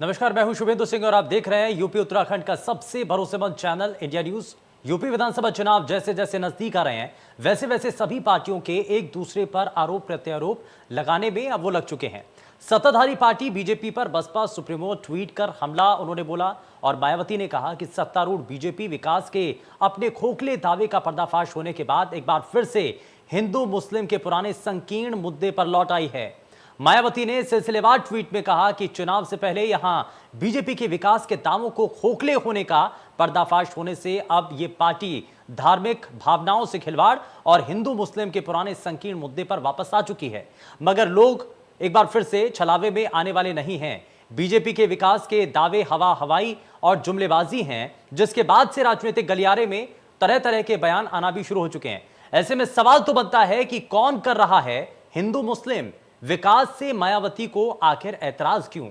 नमस्कार, मैं हूं शुभेंदु सिंह और आप देख रहे हैं यूपी उत्तराखंड का सबसे भरोसेमंद चैनल इंडिया न्यूज। यूपी विधानसभा चुनाव जैसे जैसे नजदीक आ रहे हैं वैसे वैसे सभी पार्टियों के एक दूसरे पर आरोप प्रत्यारोप लगाने में अब वो लग चुके हैं। सत्ताधारी पार्टी बीजेपी पर बसपा सुप्रीमो ट्वीट कर हमला उन्होंने बोला और मायावती ने कहा कि सत्तारूढ़ बीजेपी विकास के अपने खोखले दावे का पर्दाफाश होने के बाद एक बार फिर से हिंदू मुस्लिम के पुराने संकीर्ण मुद्दे पर लौट आई है। मायावती ने सिलसिलेवार ट्वीट में कहा कि चुनाव से पहले यहां बीजेपी के विकास के दावों को खोखले होने का पर्दाफाश होने से अब ये पार्टी धार्मिक भावनाओं से खिलवाड़ और हिंदू मुस्लिम के पुराने संकीर्ण मुद्दे पर वापस आ चुकी है। मगर लोग एक बार फिर से छलावे में आने वाले नहीं हैं। बीजेपी के विकास के दावे हवा हवाई और जुमलेबाजी हैं, जिसके बाद से राजनीतिक गलियारे में तरह तरह के बयान आना भी शुरू हो चुके हैं। ऐसे में सवाल तो बनता है कि कौन कर रहा है हिंदू मुस्लिम विकास से मायावती को आखिर ऐतराज क्यों?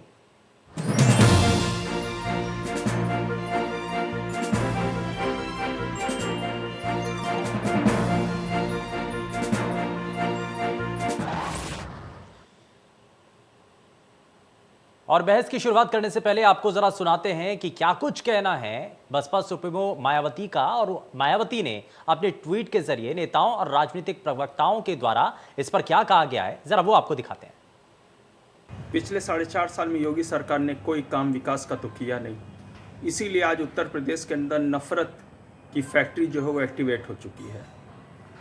और बहस की शुरुआत करने से पहले आपको जरा सुनाते हैं कि क्या कुछ कहना है बसपा सुप्रीमो मायावती का। और मायावती ने अपने ट्वीट के जरिए नेताओं और राजनीतिक प्रवक्ताओं के द्वारा इस पर क्या कहा गया है, जरा वो आपको दिखाते हैं। पिछले 4.5 साल में योगी सरकार ने कोई काम विकास का तो किया नहीं, इसीलिए आज उत्तर प्रदेश के अंदर नफरत की फैक्ट्री जो है वो एक्टिवेट हो चुकी है।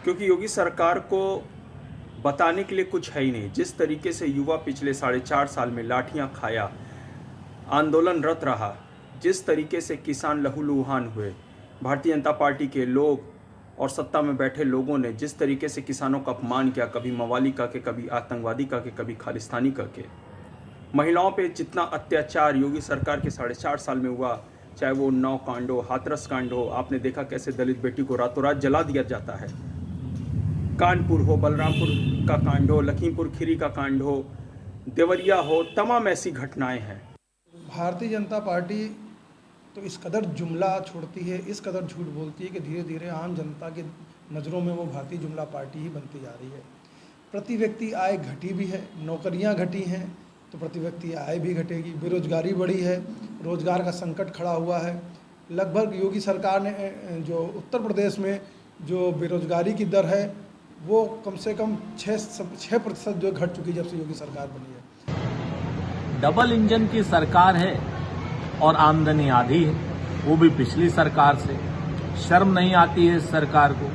क्योंकि योगी सरकार को बताने के लिए कुछ है ही नहीं। जिस तरीके से युवा पिछले 4.5 साल में लाठियां खाया, आंदोलनरत रहा, जिस तरीके से किसान लहूलुहान हुए, भारतीय जनता पार्टी के लोग और सत्ता में बैठे लोगों ने जिस तरीके से किसानों का अपमान किया, कभी मवाली का के, कभी आतंकवादी का के, कभी खालिस्तानी का के, महिलाओं पे जितना अत्याचार योगी सरकार के 4.5 साल में हुआ, चाहे वो 9 कांड हो, हाथरस कांड हो, आपने देखा कैसे दलित बेटी को रातों रात जला दिया जाता है, कानपुर हो, बलरामपुर का कांड हो, लखीमपुर खीरी का कांड हो, देवरिया हो, तमाम ऐसी घटनाएं हैं। भारतीय जनता पार्टी तो इस कदर जुमला छोड़ती है, इस कदर झूठ बोलती है कि धीरे धीरे आम जनता की नज़रों में वो भारतीय जुमला पार्टी ही बनती जा रही है। प्रति व्यक्ति आय घटी भी है, नौकरियां घटी हैं तो प्रति व्यक्ति आय भी घटेगी, बेरोजगारी बढ़ी है, रोजगार का संकट खड़ा हुआ है। लगभग योगी सरकार ने जो उत्तर प्रदेश में जो बेरोजगारी की दर है वो कम से कम 6% जो घट चुकी जब से योगी सरकार बनी है। डबल इंजन की सरकार है और आमदनी आधी है, वो भी पिछली सरकार से। शर्म नहीं आती है इस सरकार को।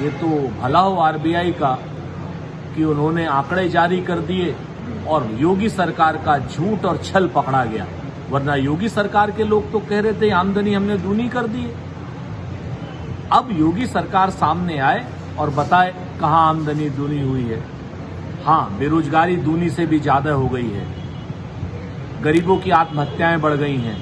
ये तो भला हो आरबीआई का कि उन्होंने आंकड़े जारी कर दिए और योगी सरकार का झूठ और छल पकड़ा गया, वरना योगी सरकार के लोग तो कह रहे थे आमदनी हमने दूनी कर दी है। अब योगी सरकार सामने आए और बताए कहां आमदनी दूनी हुई है। हां, बेरोजगारी दूनी से भी ज्यादा हो गई है, गरीबों की आत्महत्याएं बढ़ गई हैं,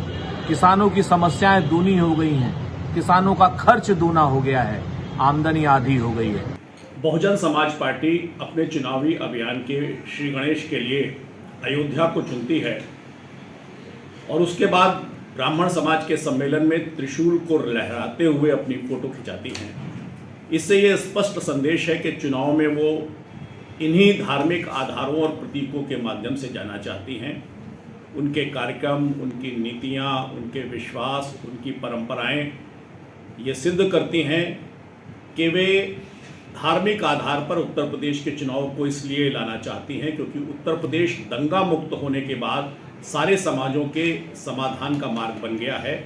किसानों की समस्याएं दूनी हो गई हैं, किसानों का खर्च दूना हो गया है, आमदनी आधी हो गई है। बहुजन समाज पार्टी अपने चुनावी अभियान के श्री गणेश के लिए अयोध्या को चुनती है और उसके बाद ब्राह्मण समाज के सम्मेलन में त्रिशूल को लहराते हुए अपनी फोटो खिंचाती हैं। इससे ये स्पष्ट संदेश है कि चुनाव में वो इन्हीं धार्मिक आधारों और प्रतीकों के माध्यम से जाना चाहती हैं। उनके कार्यक्रम, उनकी नीतियाँ, उनके विश्वास, उनकी परंपराएं ये सिद्ध करती हैं कि वे धार्मिक आधार पर उत्तर प्रदेश के चुनाव को इसलिए लाना चाहती हैं क्योंकि उत्तर प्रदेश दंगा मुक्त होने के बाद सारे समाजों के समाधान का मार्ग बन गया है।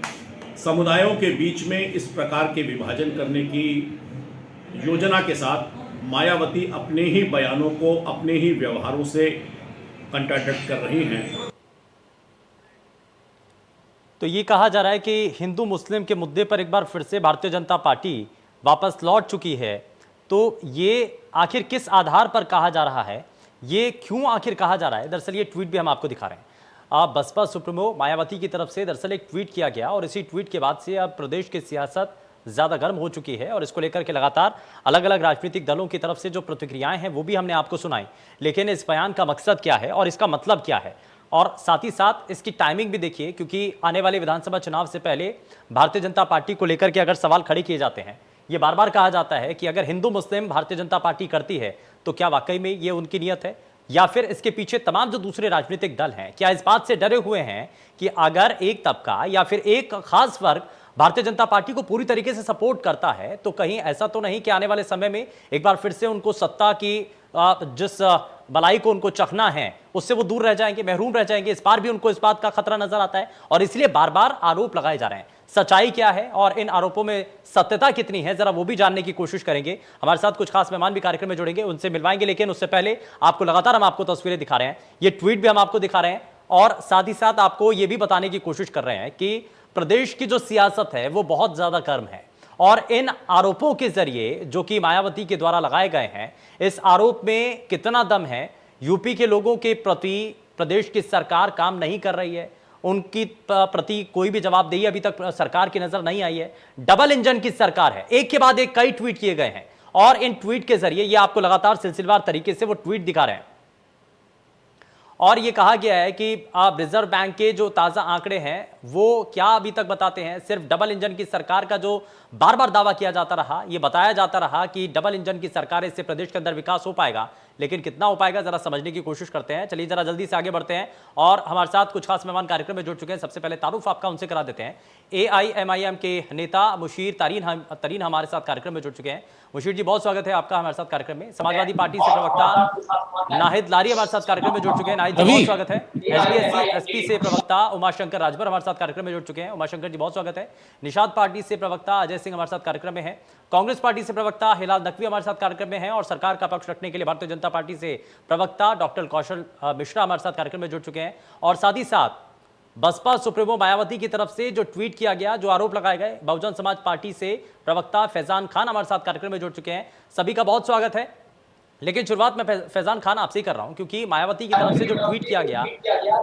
समुदायों के बीच में इस प्रकार के विभाजन करने की योजना के साथ मायावती अपने ही बयानों को अपने ही व्यवहारों से कंट्राडिक्ट कर रही हैं। तो ये कहा जा रहा है कि हिंदू मुस्लिम के मुद्दे पर एक बार फिर से भारतीय जनता पार्टी वापस लौट चुकी है। तो ये आखिर किस आधार पर कहा जा रहा है, ये क्यों आखिर कहा जा रहा है? दरअसल ये ट्वीट भी हम आपको दिखा रहे हैं। बसपा सुप्रीमो मायावती की तरफ से दरअसल एक ट्वीट किया गया और इसी ट्वीट के बाद से अब प्रदेश की सियासत ज़्यादा गर्म हो चुकी है और इसको लेकर के लगातार अलग अलग राजनीतिक दलों की तरफ से जो प्रतिक्रियाएं हैं वो भी हमने आपको सुनाई। लेकिन इस बयान का मकसद क्या है और इसका मतलब क्या है, और साथ ही साथ इसकी टाइमिंग भी देखिए, क्योंकि आने वाले विधानसभा चुनाव से पहले भारतीय जनता पार्टी को लेकर के अगर सवाल खड़े किए जाते हैं, ये बार बार कहा जाता है कि अगर हिंदू मुस्लिम भारतीय जनता पार्टी करती है तो क्या वाकई में ये उनकी नीयत है? या फिर इसके पीछे तमाम जो दूसरे राजनीतिक दल हैं, क्या इस बात से डरे हुए हैं कि अगर एक तबका या फिर एक खास वर्ग भारतीय जनता पार्टी को पूरी तरीके से सपोर्ट करता है तो कहीं ऐसा तो नहीं कि आने वाले समय में एक बार फिर से उनको सत्ता की जिस भलाई को उनको चखना है उससे वो दूर रह जाएंगे, महरूम रह जाएंगे। इस बार भी उनको इस बात का खतरा नजर आता है और इसलिए बार बार आरोप लगाए जा रहे हैं। सच्चाई क्या है और इन आरोपों में सत्यता कितनी है, जरा वो भी जानने की कोशिश करेंगे। हमारे साथ कुछ खास मेहमान भी कार्यक्रम में जुड़ेंगे, उनसे मिलवाएंगे, लेकिन उससे पहले आपको लगातार हम आपको तस्वीरें दिखा रहे हैं, ये ट्वीट भी हम आपको दिखा रहे हैं और साथ ही साथ आपको ये भी बताने की कोशिश कर रहे हैं कि प्रदेश की जो सियासत है वो बहुत ज्यादा गर्म है और इन आरोपों के जरिए जो कि मायावती के द्वारा लगाए गए हैं, इस आरोप में कितना दम है, यूपी के लोगों के प्रति प्रदेश की सरकार काम नहीं कर रही है, उनकी प्रति कोई भी जवाबदेही अभी तक सरकार की नजर नहीं आई है। डबल इंजन की सरकार है, एक के बाद एक कई ट्वीट किए गए हैं और इन ट्वीट के जरिए ये आपको लगातार सिलसिलेवार तरीके से वो ट्वीट दिखा रहे हैं और ये कहा गया है कि रिजर्व बैंक के जो ताजा आंकड़े हैं वो क्या अभी तक बताते हैं, सिर्फ डबल इंजन की सरकार का जो बार बार दावा किया जाता रहा, ये बताया जाता रहा कि डबल इंजन की सरकार, इससे प्रदेश के अंदर विकास हो पाएगा, लेकिन कितना हो पाएगा जरा समझने की कोशिश करते हैं। चलिए जरा जल्दी से आगे बढ़ते हैं और हमारे साथ कुछ खास मेहमान कार्यक्रम में जुड़ चुके हैं। सबसे पहले तारुफ आपका उनसे करा देते हैं। AIMIM के नेता मुशीर तरीन हमारे साथ कार्यक्रम में जुड़ चुके हैं। मुशीर जी, बहुत स्वागत है आपका हमारे साथ कार्यक्रम में। समाजवादी पार्टी से प्रवक्ता नाहिद लारी हमारे साथ कार्यक्रम में जुड़ चुके हैं। नाहिद जी, बहुत स्वागत है। HDSC-SP से प्रवक्ता उमाशंकर राजभर हमारे साथ कार्यक्रम में जुड़ चुके हैं। उमाशंकर जी, बहुत स्वागत है। निषाद पार्टी से प्रवक्ता अजय सिंह हमारे साथ कार्यक्रम में है। कांग्रेस पार्टी से प्रवक्ता हिलाल नकवी हमारे साथ कार्यक्रम में है और सरकार का पक्ष रखने के लिए भारतीय जनता पार्टी से प्रवक्ता डॉक्टर कौशल मिश्रा हमारे साथ कार्यक्रम में जुड़ चुके हैं। और साथ ही साथ बसपा सुप्रीमो मायावती की तरफ से जो ट्वीट किया गया, जो आरोप लगाए गए, बहुजन समाज पार्टी से प्रवक्ता फैजान खान हमारे साथ कार्यक्रम में जुड़ चुके हैं। सभी का बहुत स्वागत है। लेकिन शुरुआत में फैजान खान आपसे ही कर रहा हूं क्योंकि मायावती की तरफ से जो ट्वीट किया गया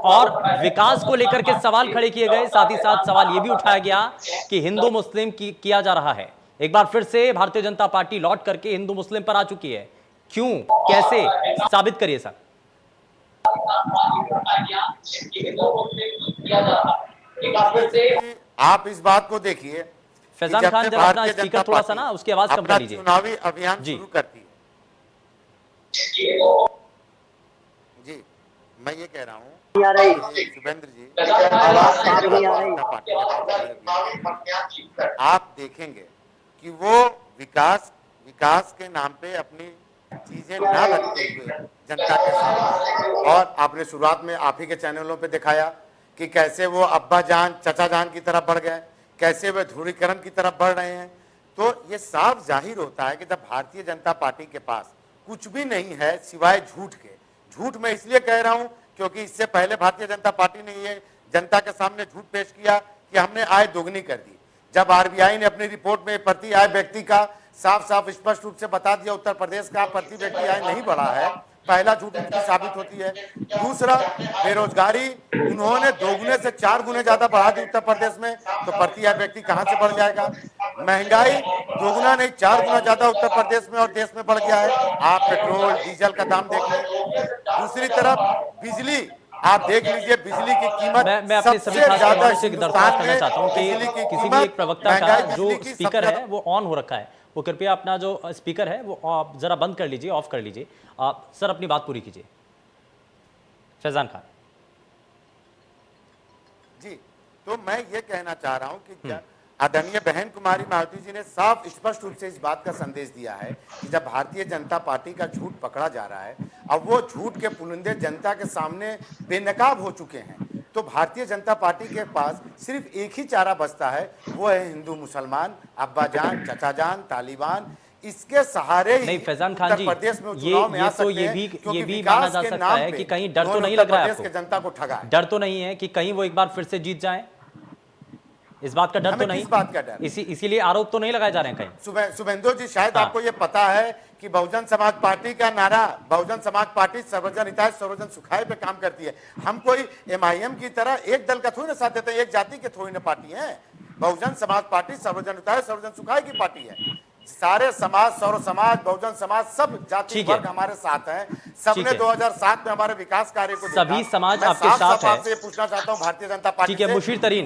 और विकास को लेकर के सवाल खड़े किए गए, साथ ही साथ सवाल यह भी उठाया गया कि हिंदू मुस्लिम किया जा रहा है। एक बार फिर से भारतीय जनता पार्टी लौट करके हिंदू मुस्लिम पर आ चुकी है। क्यों, कैसे, साबित करिए सर। आप इस बात को देखिए, फैजान खान जरा अपना स्पीकर थोड़ा सा ना उसकी आवाज कम कर लीजिए। चुनावी अभियान शुरू करती है जी, मैं ये कह रहा हूँ शुभेंद्र जी, आप देखेंगे कि वो विकास के नाम पे अपनी चीजें ना रखते हुए जनता के सामने, और आपने शुरुआत में आप ही के चैनलों पे दिखाया कि कैसे वो अब्बा जान चचा जान की तरफ बढ़ गए, कैसे वे ध्रुवीकरण की तरफ बढ़ रहे हैं। तो ये साफ जाहिर होता है कि जब भारतीय जनता पार्टी के पास कुछ भी नहीं है सिवाय झूठ के। झूठ मैं इसलिए कह रहा हूं क्योंकि इससे पहले भारतीय जनता पार्टी ने ये जनता के सामने झूठ पेश किया कि हमने आय दोगुनी कर दी। जब RBI ने अपनी रिपोर्ट में प्रति आय व्यक्ति का साफ साफ स्पष्ट रूप से बता दिया उत्तर प्रदेश का प्रति व्यक्ति आय नहीं बढ़ा है, पहला झूठ उनकी साबित होती है। दूसरा, बेरोजगारी उन्होंने 2 गुने से 4 गुने ज्यादा बढ़ा दी उत्तर प्रदेश में, तो प्रति आय व्यक्ति कहां से बढ़ जाएगा। महंगाई 2 गुना नहीं 4 गुना ज्यादा उत्तर प्रदेश में और देश में बढ़ गया है। आप पेट्रोल डीजल का दाम देखें। दूसरी तरफ बिजली आप देख लीजिए, बिजली की कीमत मैं अपने सभी खास से दरख्वास्त करना चाहता हूं कि किसी भी एक प्रवक्ता का जो स्पीकर है वो ऑन हो रखा है, वो कृपया अपना जो स्पीकर है वो आप जरा बंद कर लीजिए, ऑफ कर लीजिए। सर अपनी बात पूरी कीजिए। फैजान खान जी, तो मैं ये कहना चाह रहा हूं कि आदरणीय बहन कुमारी मायावती जी ने साफ स्पष्ट रूप से इस बात का संदेश दिया है कि जब भारतीय जनता पार्टी का झूठ पकड़ा जा रहा है, अब वो झूठ के पुलिंदे जनता के सामने बेनकाब हो चुके हैं, तो भारतीय जनता पार्टी के पास सिर्फ एक ही चारा बचता है, वो है हिंदू मुसलमान, अब्बा जान चचा जान तालिबान। इसके सहारे नहीं फैजान खान जी, ये भी माना जा सकता है कि कहीं डर तो नहीं लग रहा है आपको, जनता को ठगा, डर तो नहीं है कि कहीं वो एक बार फिर से जीत जाएं? इस बात का डर तो नहीं, इस बात का डर इसीलिए आरोप तो नहीं लगाए जा रहे हैं कहीं। शुभेंदु जी, शायद आपको ये पता है कि बहुजन समाज पार्टी का नारा, बहुजन समाज पार्टी सर्वजन हिताय सर्वजन सुखाय पे काम करती है। हम कोई MIM की तरह एक दल का थोड़ी ना साथ देते हैं, एक जाति के थोड़ी ना पार्टी है। बहुजन समाज पार्टी सर्वजन हिताय सर्वजन सुखाय की पार्टी है। सारे समाज, सौर समाज, बहुजन समाज, सब जाति वर्ग हमारे साथ हैं। सबने 2007 में हमारे विकास कार्य को सभी समाज आपके साथ है। आपसे पूछना चाहता हूं भारतीय जनता पार्टी से, मुशीर तरीन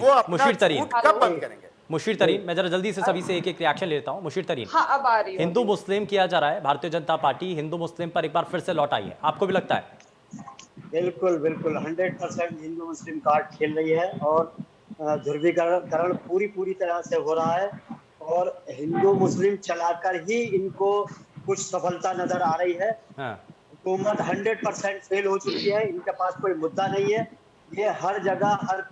कब बंद करेंगे? मुशीर तरीन, मैं जरा जल्दी से सभी से एक एक रिएक्शन लेता हूं। मुशीर तरीन, हाँ, अब आ रही हिंदू मुस्लिम किया जा रहा है, भारतीय जनता पार्टी हिंदू मुस्लिम पर एक बार फिर से लौट आई है, आपको भी लगता है? बिल्कुल बिल्कुल 100% हिंदू मुस्लिम कार्ड खेल रही है और ध्रुवीकरण पूरी पूरी तरह से हो रहा है और हिंदू मुस्लिम चलाकर ही इनको कुछ सफलता नजर आ रही है। हाँ। हुकूमत 100% फेल हो चुकी है, इनके पास कोई मुद्दा नहीं है। ये हर जगह हर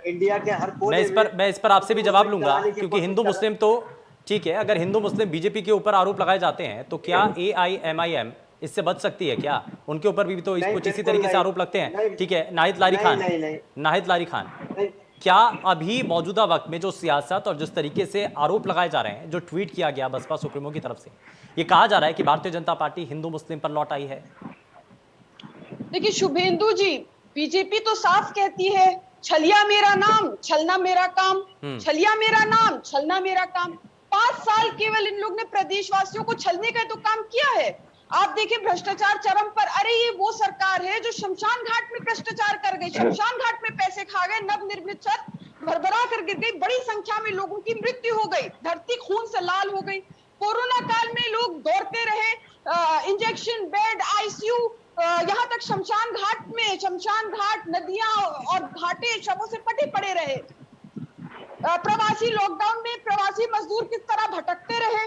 इंडिया के हर कोने में मैं इस पर आपसे भी जवाब लूंगा, चलाने की क्योंकि कोशिश हिंदू कर रहे हैं। मुस्लिम तो ठीक है, अगर हिंदू मुस्लिम बीजेपी के ऊपर आरोप लगाए जाते हैं तो क्या AIMIM इससे बच सकती है क्या? उनके ऊपर भी तो नहीं, कुछ इसी बिल्कुल तरीके से नहीं। आरोप लगते हैं। नहीं, ठीक है, नाहिद लारी नहीं, खान, नहीं, नहीं, नाहिद लारी खान, नहीं। क्या अभी मौजूदा वक्त में जो सियासत और जिस तरीके से आरोप लगाए जा रहे हैं, जो ट्वीट किया गया बसपा सुप्रीमो की तरफ से, ये कहा जा रहा है कि भारतीय जनता पार्टी हिंदू मुस्लिम पर लौट आई है? देखिए शुभेंदु जी, बीजेपी तो साफ कहती है छलिया मेरा नाम छलना मेरा काम, छलिया मेरा नाम छलना मेरा काम। 5 साल केवल इन लोग ने प्रदेशवासियों को छलने का तो काम किया है। आप देखिए भ्रष्टाचार चरम पर। अरे ये वो सरकार है जो शमशान घाट में भ्रष्टाचार कर गई, शमशान घाट में पैसे खा गए, नवनिर्मित छत भरभरा कर गिर गई, बड़ी संख्या में लोगों की मृत्यु हो गई, धरती खून से लाल हो गई। कोरोना काल में लोग दौड़ते रहे, इंजेक्शन बेड, ICU, यहाँ तक शमशान घाट में, शमशान घाट, नदियां और घाटे शवों से पटे पड़े रहे। प्रवासी लॉकडाउन में प्रवासी मजदूर किस तरह भटकते रहे।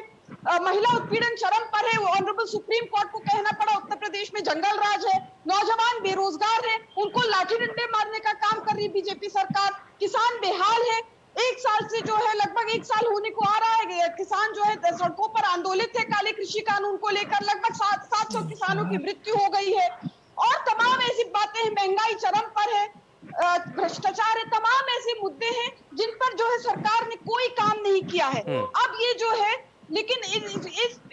महिला उत्पीड़न चरम पर है। ऑनरेबल सुप्रीम कोर्ट को कहना पड़ा उत्तर प्रदेश में जंगल राज है, नौजवान बेरोजगार है, उनको लाठी डंडे मारने का काम कर रही बीजेपी सरकार। किसान बेहाल है। 1 साल से जो है, लगभग 1 साल होने को आ रहा है, किसान जो है सड़कों पर आंदोलित है काले कृषि कानून को लेकर। लगभग 700 किसानों की मृत्यु हो गई है और तमाम ऐसी बातें हैं। महंगाई चरम पर है, भ्रष्टाचार है, तमाम ऐसे मुद्दे हैं जिन पर जो है सरकार ने कोई काम नहीं किया है। अब ये जो है, लेकिन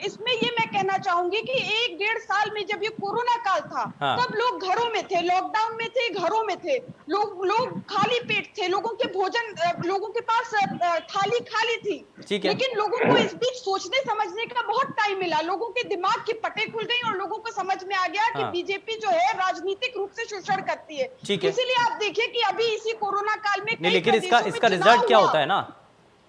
इसमें ये मैं कहना चाहूंगी कि 1-1.5 साल में जब ये कोरोना काल था, तब लोग घरों में थे, लॉकडाउन में थे, घरों में थे, लोग खाली पेट थे, लोगों के भोजन, लोगों के पास थाली खाली थी। लेकिन लोगों को इस बीच सोचने समझने का बहुत टाइम मिला, लोगों के दिमाग की पटें खुल गई और लोगों को समझ में आ गया कि बीजेपी जो है राजनीतिक रूप से शोषण करती है। इसीलिए आप देखिए कि अभी इसी कोरोना काल में, लेकिन इसका रिजल्ट क्या होता है ना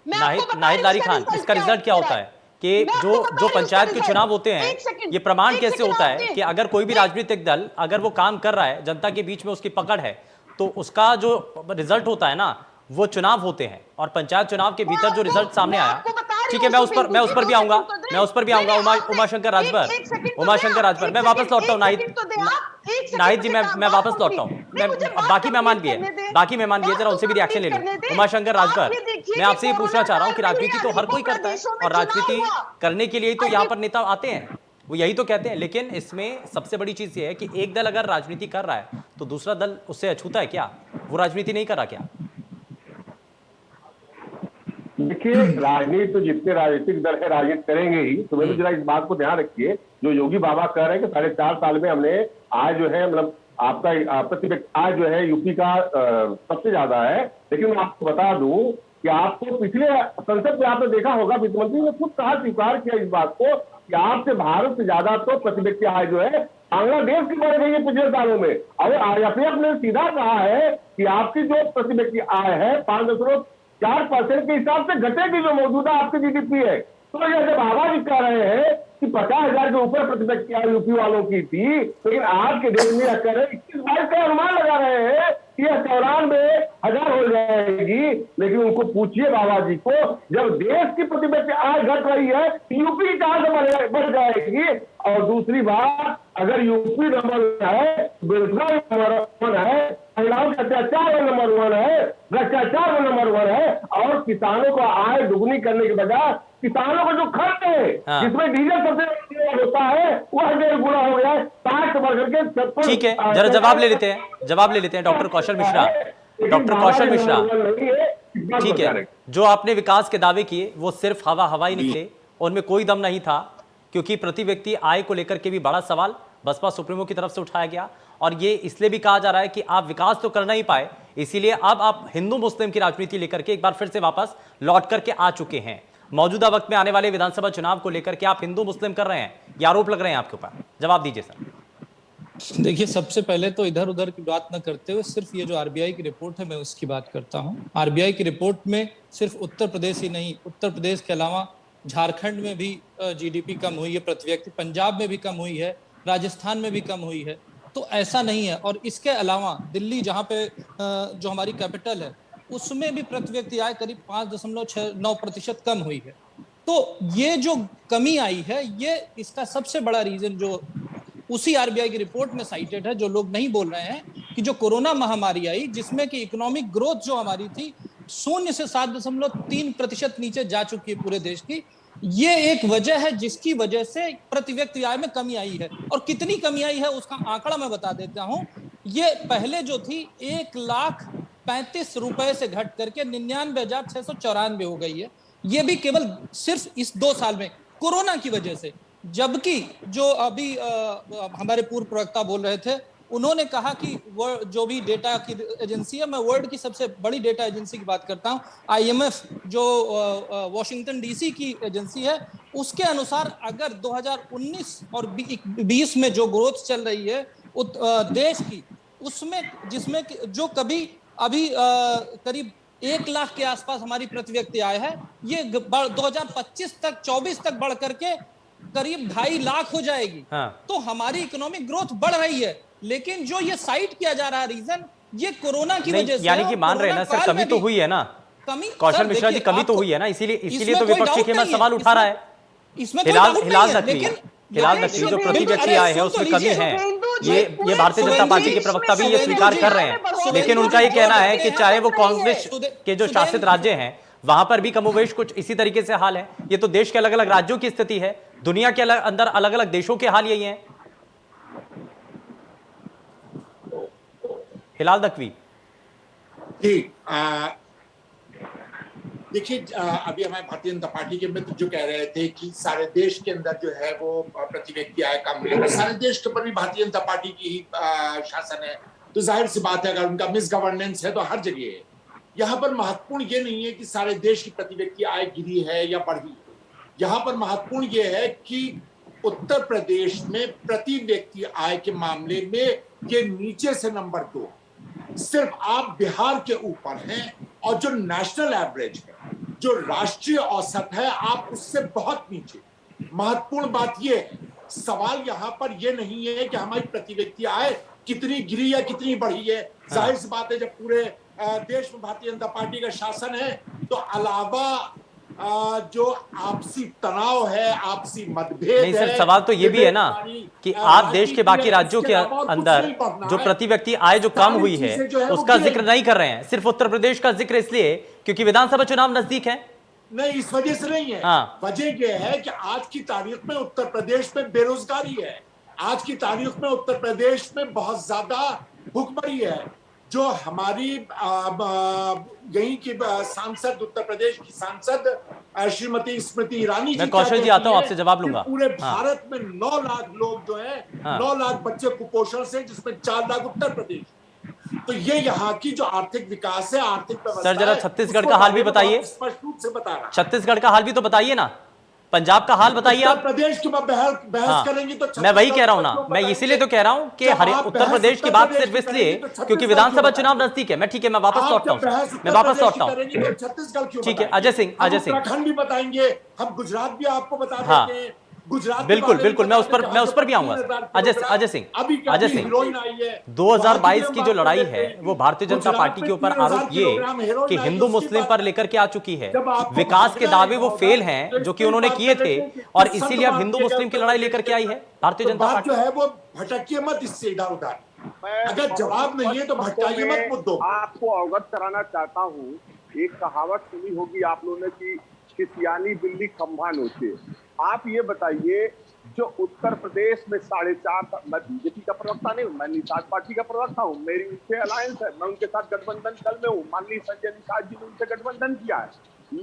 नाहिद लारी खान, इसका रिजल्ट क्या होता है कि जो पंचायत के चुनाव होते हैं, ये प्रमाण कैसे होता है कि अगर कोई भी राजनीतिक दल अगर वो काम कर रहा है, जनता के बीच में उसकी पकड़ है, तो उसका जो रिजल्ट होता है ना, वो चुनाव होते हैं। और पंचायत चुनाव के भीतर जो रिजल्ट सामने आया, ठीक है, मैं उस पर भी आऊंगा, उमाशंकर राजभर, मैं वापस लौटता हूँ। नाहिद जी, मैं वापस लौटता हूँ। बाकी मेहमान भी है, जरा उनसे भी रिएक्शन ले लूं। उमाशंकर राजभर, मैं आपसे ये पूछना चाह रहा हूँ कि राजनीति तो हर कोई करता है और राजनीति करने के लिए तो यहाँ पर नेता आते हैं, वो यही तो कहते हैं। लेकिन इसमें सबसे बड़ी चीज ये है कि एक दल अगर राजनीति कर रहा है तो दूसरा दल उससे अछूता है क्या? वो राजनीति नहीं कर रहा क्या? देखिए, राजनीति तो जितने राजनीतिक दल है राजनीति करेंगे ही। तो मैं जरा इस बात को ध्यान रखिए, जो योगी बाबा कह रहे हैं कि 4.5 साल में हमने आज जो है, मतलब आपका प्रतिव्यक्ति आज जो है यूपी का सबसे ज्यादा है। लेकिन मैं आपको बता दूं कि आपको पिछले संसद में आपने देखा होगा, वित्त मंत्री ने खुद कहा, स्वीकार किया इस बात को कि आपसे भारत से ज्यादा तो प्रतिव्यक्ति आय जो है बांग्लादेश की बढ़ गई है पिछले सालों में। और IMF ने सीधा कहा है कि आपकी जो प्रतिव्यक्ति आय है 5.4% के हिसाब से घटेगी, जो मौजूदा आपकी GDP है। तो जैसे बाबा जी कह रहे हैं कि 50,000 के ऊपर प्रतिव्यक्ति आय यूपी वालों की थी, लेकिन आज के डेट में यह कह रहे हैं 21-22 का अनुमान लगा रहे हैं कि यह 94,000 हो जाएगी। लेकिन उनको पूछिए बाबा जी को, जब देश की प्रतिव्यक्ति आय घट रही है, यूपी कहां से बढ़ जाएगी? और दूसरी बात, अगर यूपी नंबर है, बेरोजगारी नंबर 1 है, महिलाओं के अत्याचार नंबर 1 है, भ्रष्टाचार नंबर 1 है, और किसानों को आय दुगनी करने के बजाय किसानों को जो खर्च है, जिसमें डीजल सबसे होता है, वह 1.5 गुना हो गया है, 60 बढ़ करके। ठीक है, जरा जवाब ले लेते हैं डॉक्टर कौशल मिश्रा। ठीक है, जो आपने विकास के दावे किए वो सिर्फ हवा ही निकले, उनमें कोई दम नहीं था, क्योंकि प्रति व्यक्ति आय को लेकर के भी बड़ा सवाल बसपा सुप्रीमो की तरफ से उठाया गया। और ये इसलिए भी कहा जा रहा है कि आप विकास तो कर नहीं पाए, इसीलिए अब आप हिंदू मुस्लिम की राजनीति लेकर के एक बार फिर से वापस लौट करके आ चुके हैं। मौजूदा वक्त में आने वाले विधानसभा चुनाव को लेकर के आप हिंदू मुस्लिम कर रहे हैं, ये आरोप लग रहे हैं आपके ऊपर, जवाब दीजिए सर। देखिए, सबसे पहले तो इधर उधर की बात न करते हुए सिर्फ ये जो RBI की रिपोर्ट है, मैं उसकी बात करता हूँ। RBI की रिपोर्ट में सिर्फ उत्तर प्रदेश ही नहीं, उत्तर प्रदेश के अलावा झारखंड में भी GDP कम हुई है प्रति व्यक्ति, पंजाब में भी कम हुई है, राजस्थान में भी कम हुई है। तो ऐसा नहीं है। और इसके अलावा दिल्ली जहां पे जो हमारी कैपिटल है उसमें भी प्रति व्यक्ति आय करीब 5.69% कम हुई है। तो ये जो कमी आई है, ये इसका सबसे बड़ा रीजन जो उसी आरबीआई की रिपोर्ट में साइटेड है, जो लोग नहीं बोल रहे हैं, कि जो कोरोना महामारी आई जिसमें कि इकोनॉमिक ग्रोथ जो हमारी थी 0 से 7.3% नीचे जा चुकी है पूरे देश की। ये एक वजह है जिसकी वजह से प्रति व्यक्ति आय में कमी आई है। और कितनी कमी आई है उसका आंकड़ा मैं बता देता हूं। ये पहले जो थी 1,35,000 रुपए से घट करके 99,694 हो गई है। ये भी केवल सिर्फ इस 2 साल में कोरोना की वजह से। जबकि जो अभी हमारे पूर्व प्रवक्ता बोल रहे थे, उन्होंने कहा कि जो भी डेटा की एजेंसी है, मैं वर्ल्ड की सबसे बड़ी डेटा एजेंसी की बात करता हूं, IMF जो वॉशिंगटन डीसी की एजेंसी है, उसके अनुसार अगर 2019 और 20 में जो ग्रोथ चल रही है देश की, उसमें जिसमें जो कभी अभी करीब 1 लाख के आसपास हमारी प्रति व्यक्ति आय है, ये 2025 तक 24 तक बढ़ करके करीब 2.5 लाख हो जाएगी। हाँ। तो हमारी इकोनॉमिक ग्रोथ बढ़ रही है, लेकिन जो ये साइट किया जा रहा है रीजन, ये कोरोना की वजह से। यानी कि मान रहे हैं ना सर, कमी तो हुई है ना, कौशल मिश्रा जी, कमी तो हुई है ना, इसीलिए तो विपक्षी खेमा सवाल उठा रहा है। हिलाल नकवी जो प्रति व्यक्ति आय है उसमें कमी है, ये भारतीय जनता पार्टी के प्रवक्ता भी ये स्वीकार कर रहे हैं। लेकिन उनका ये कहना है कि चाहे वो कांग्रेस के जो शासित राज्य हैं वहां पर भी कमोवेश कुछ इसी तरीके से हाल है। ये तो देश के अलग अलग राज्यों की स्थिति है, दुनिया के अंदर अलग अलग देशों के हाल यही हैं। हिलाल नकवी जी, देखिए, अभी हमारे भारतीय जनता पार्टी के मित्र जो कह रहे थे कि सारे देश के अंदर जो है वो प्रति व्यक्ति आय कम है, सारे देश के ऊपर भी भारतीय जनता पार्टी की ही शासन है, तो जाहिर सी बात है अगर उनका मिस गवर्नेंस है तो हर जगह है। यहाँ पर महत्वपूर्ण ये नहीं है कि सारे देश की प्रति व्यक्ति आय गिरी है या बढ़ी है। यहाँ पर महत्वपूर्ण ये है कि उत्तर प्रदेश में प्रति व्यक्ति आय के मामले में ये नीचे से नंबर 2, सिर्फ आप बिहार के ऊपर हैं, और जो नेशनल एवरेज है, जो राष्ट्रीय औसत है, आप उससे बहुत नीचे। महत्वपूर्ण बात ये है, सवाल यहाँ पर ये नहीं है कि हमारी प्रति व्यक्ति आय कितनी गिरी या कितनी बढ़ी है। जाहिर सी बात है जब पूरे देश में भारतीय जनता पार्टी का शासन है तो अलावा जो आपसी तनाव है, आपसी मतभेद नहीं सर, सवाल तो ये भी है ना कि आप देश के बाकी राज्यों के अंदर जो प्रति व्यक्ति आय जो कम हुई है उसका जिक्र नहीं कर रहे हैं, सिर्फ उत्तर प्रदेश का जिक्र इसलिए क्योंकि विधानसभा चुनाव नजदीक है। नहीं, इस वजह से नहीं है। वजह यह है कि आज की तारीख में उत्तर प्रदेश में बेरोजगारी है, आज की तारीख में उत्तर प्रदेश में बहुत ज्यादा भुखमरी है। जो हमारी यहीं की सांसद, उत्तर प्रदेश की सांसद श्रीमती स्मृति ईरानी जी, मैं कौशल जी आता हूं, आपसे जवाब लूंगा। पूरे भारत में 9 लाख लोग जो हैं, 9 लाख बच्चे कुपोषण से, जिसमें 4 लाख उत्तर प्रदेश। तो ये यहाँ की जो आर्थिक विकास है, आर्थिक व्यवस्था, सर जरा छत्तीसगढ़ का हाल भी बताइए, स्पष्ट रूप से बता रहा। छत्तीसगढ़ का हाल भी तो बताइए ना, पंजाब का हाल बताइए आप। प्रदेश की बहस करेंगे तो मैं वही कह रहा हूं ना, मैं इसीलिए तो कह रहा हूं कि उत्तर प्रदेश की बात सिर्फ इसलिए क्योंकि विधानसभा चुनाव नजदीक है। मैं ठीक है, मैं वापस लौटता हूं, छत्तीसगढ़ ठीक है। अजय सिंह उत्तराखंड भी बताएंगे, हम गुजरात भी आपको बता देते हैं, गुजरात बिल्कुल मैं उस पर भी आऊंगा। अजय सिंह 2022 की जो लड़ाई है वो भारतीय जनता पार्टी के ऊपर आरोप ये कि हिंदू मुस्लिम पर लेकर के आ चुकी है, विकास के दावे वो फेल हैं जो कि उन्होंने किए थे, और इसीलिए अब हिंदू मुस्लिम की लड़ाई लेकर के आई है भारतीय जनता पार्टी। जो है वो भटकिए मत इससे इधर उधर, अगर जवाब नहीं है तो भटकाइए मत मुद्दों। आपको अवगत कराना चाहता हूँ, एक कहावत सुनी होगी आप लोगों ने कि सियानी बिल्ली खंभा नोचे। आप ये बताइए, जो उत्तर प्रदेश में 4.5, मैं बीजेपी का प्रवक्ता नहीं हूँ, मैं निषाद पार्टी का प्रवक्ता हूँ, मेरी उनसे अलायंस है, मैं उनके साथ गठबंधन कल में हूँ, माननीय संजय निषाद जी ने उनसे गठबंधन किया है।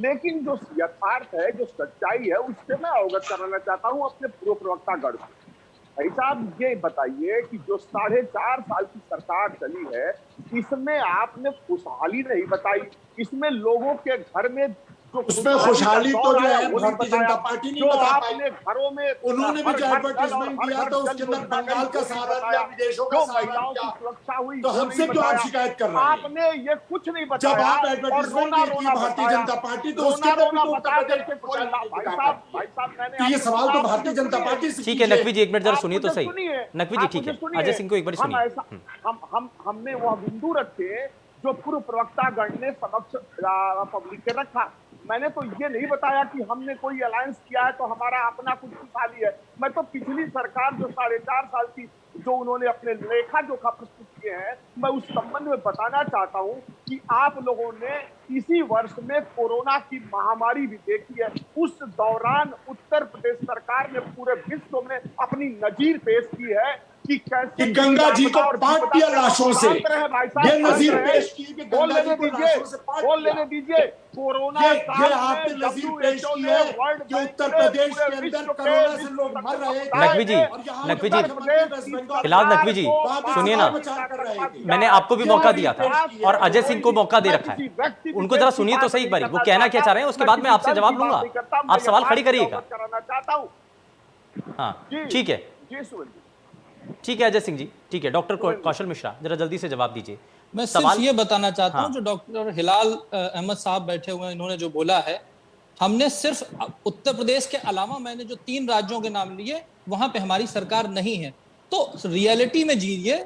लेकिन जो यथार्थ है, जो सच्चाई है, उससे मैं अवगत कराना चाहता हूँ अपने पूर्व प्रवक्ता गढ़ से। भाई साहब ये बताइए कि जो 4.5 साल की सरकार चली है, इसमें आपने खुशहाली नहीं बताई, इसमें लोगों के घर में उसमें खुशहाली तो जो है भारतीय जनता पार्टी नहीं बता पाई। घरों में उन्होंने भी जो एडवर्टाइजमेंट दिया तो उसके अंदर बंगाल का सहारा दिया, विदेशों का सहारा दिया, सुरक्षा हुई तो हमसे क्यों आप शिकायत कर रहे हैं? आपने ये कुछ नहीं बताया। जब आप एडवर्टाइजमेंट देती है भारतीय जनता पार्टी तो उसके अंदर भी तो उत्तर प्रदेश के तो ये सवाल तो भारतीय जनता पार्टी से ठीक है नकवी जी, एक मिनट जरा सुनिए तो सही। नकवी जी ठीक है, अजय सिंह को एक बार सुनिए। हमने वह बिंदु रखे जो पूर्व प्रवक्ता गण ने समक्ष पब्लिक के रखा। मैंने तो ये नहीं बताया कि हमने कोई अलायंस किया है तो हमारा अपना कुछ खुशहाली है। मैं तो पिछली सरकार जो 4.5 साल की जो उन्होंने अपने लेखा जोखा प्रस्तुत किए हैं, मैं उस संबंध में बताना चाहता हूं कि आप लोगों ने इसी वर्ष में कोरोना की महामारी भी देखी है। उस दौरान उत्तर प्रदेश सरकार ने पूरे विश्व में अपनी नजीर पेश की है कि कैसे गंगा जी को पाट दिया लाशों से। ये नजीर पेश की कि गंगा जी को लाशों से पाट दिया। बोल लेने दीजिए। कोरोना ये आपने नजीर पेश की है कि उत्तर प्रदेश के अंदर कोरोना से लोग मर रहे थे। नकवी जी फिलहाल नकवी जी सुनिए ना, मैंने आपको भी मौका दिया था और अजय सिंह को मौका दे रखा है, उनको जरा सुनिए तो सही एक बारी वो कहना क्या चाह रहे हैं, उसके बाद मैं आपसे जवाब लूंगा। आप सवाल खड़ी करिएगा। हाँ ठीक है, ठीक है अजय सिंह जी, ठीक है। डॉक्टर कौशल मिश्रा जरा जल्दी से जवाब दीजिए। मैं सिर्फ ये बताना चाहता हूं, जो डॉक्टर हिलाल अहमद साहब बैठे हुए हैं, इन्होंने जो बोला है, हमने सिर्फ उत्तर प्रदेश के अलावा मैंने जो 3 राज्यों के नाम लिए वहां पे हमारी सरकार नहीं है। तो रियलिटी में जीजिए,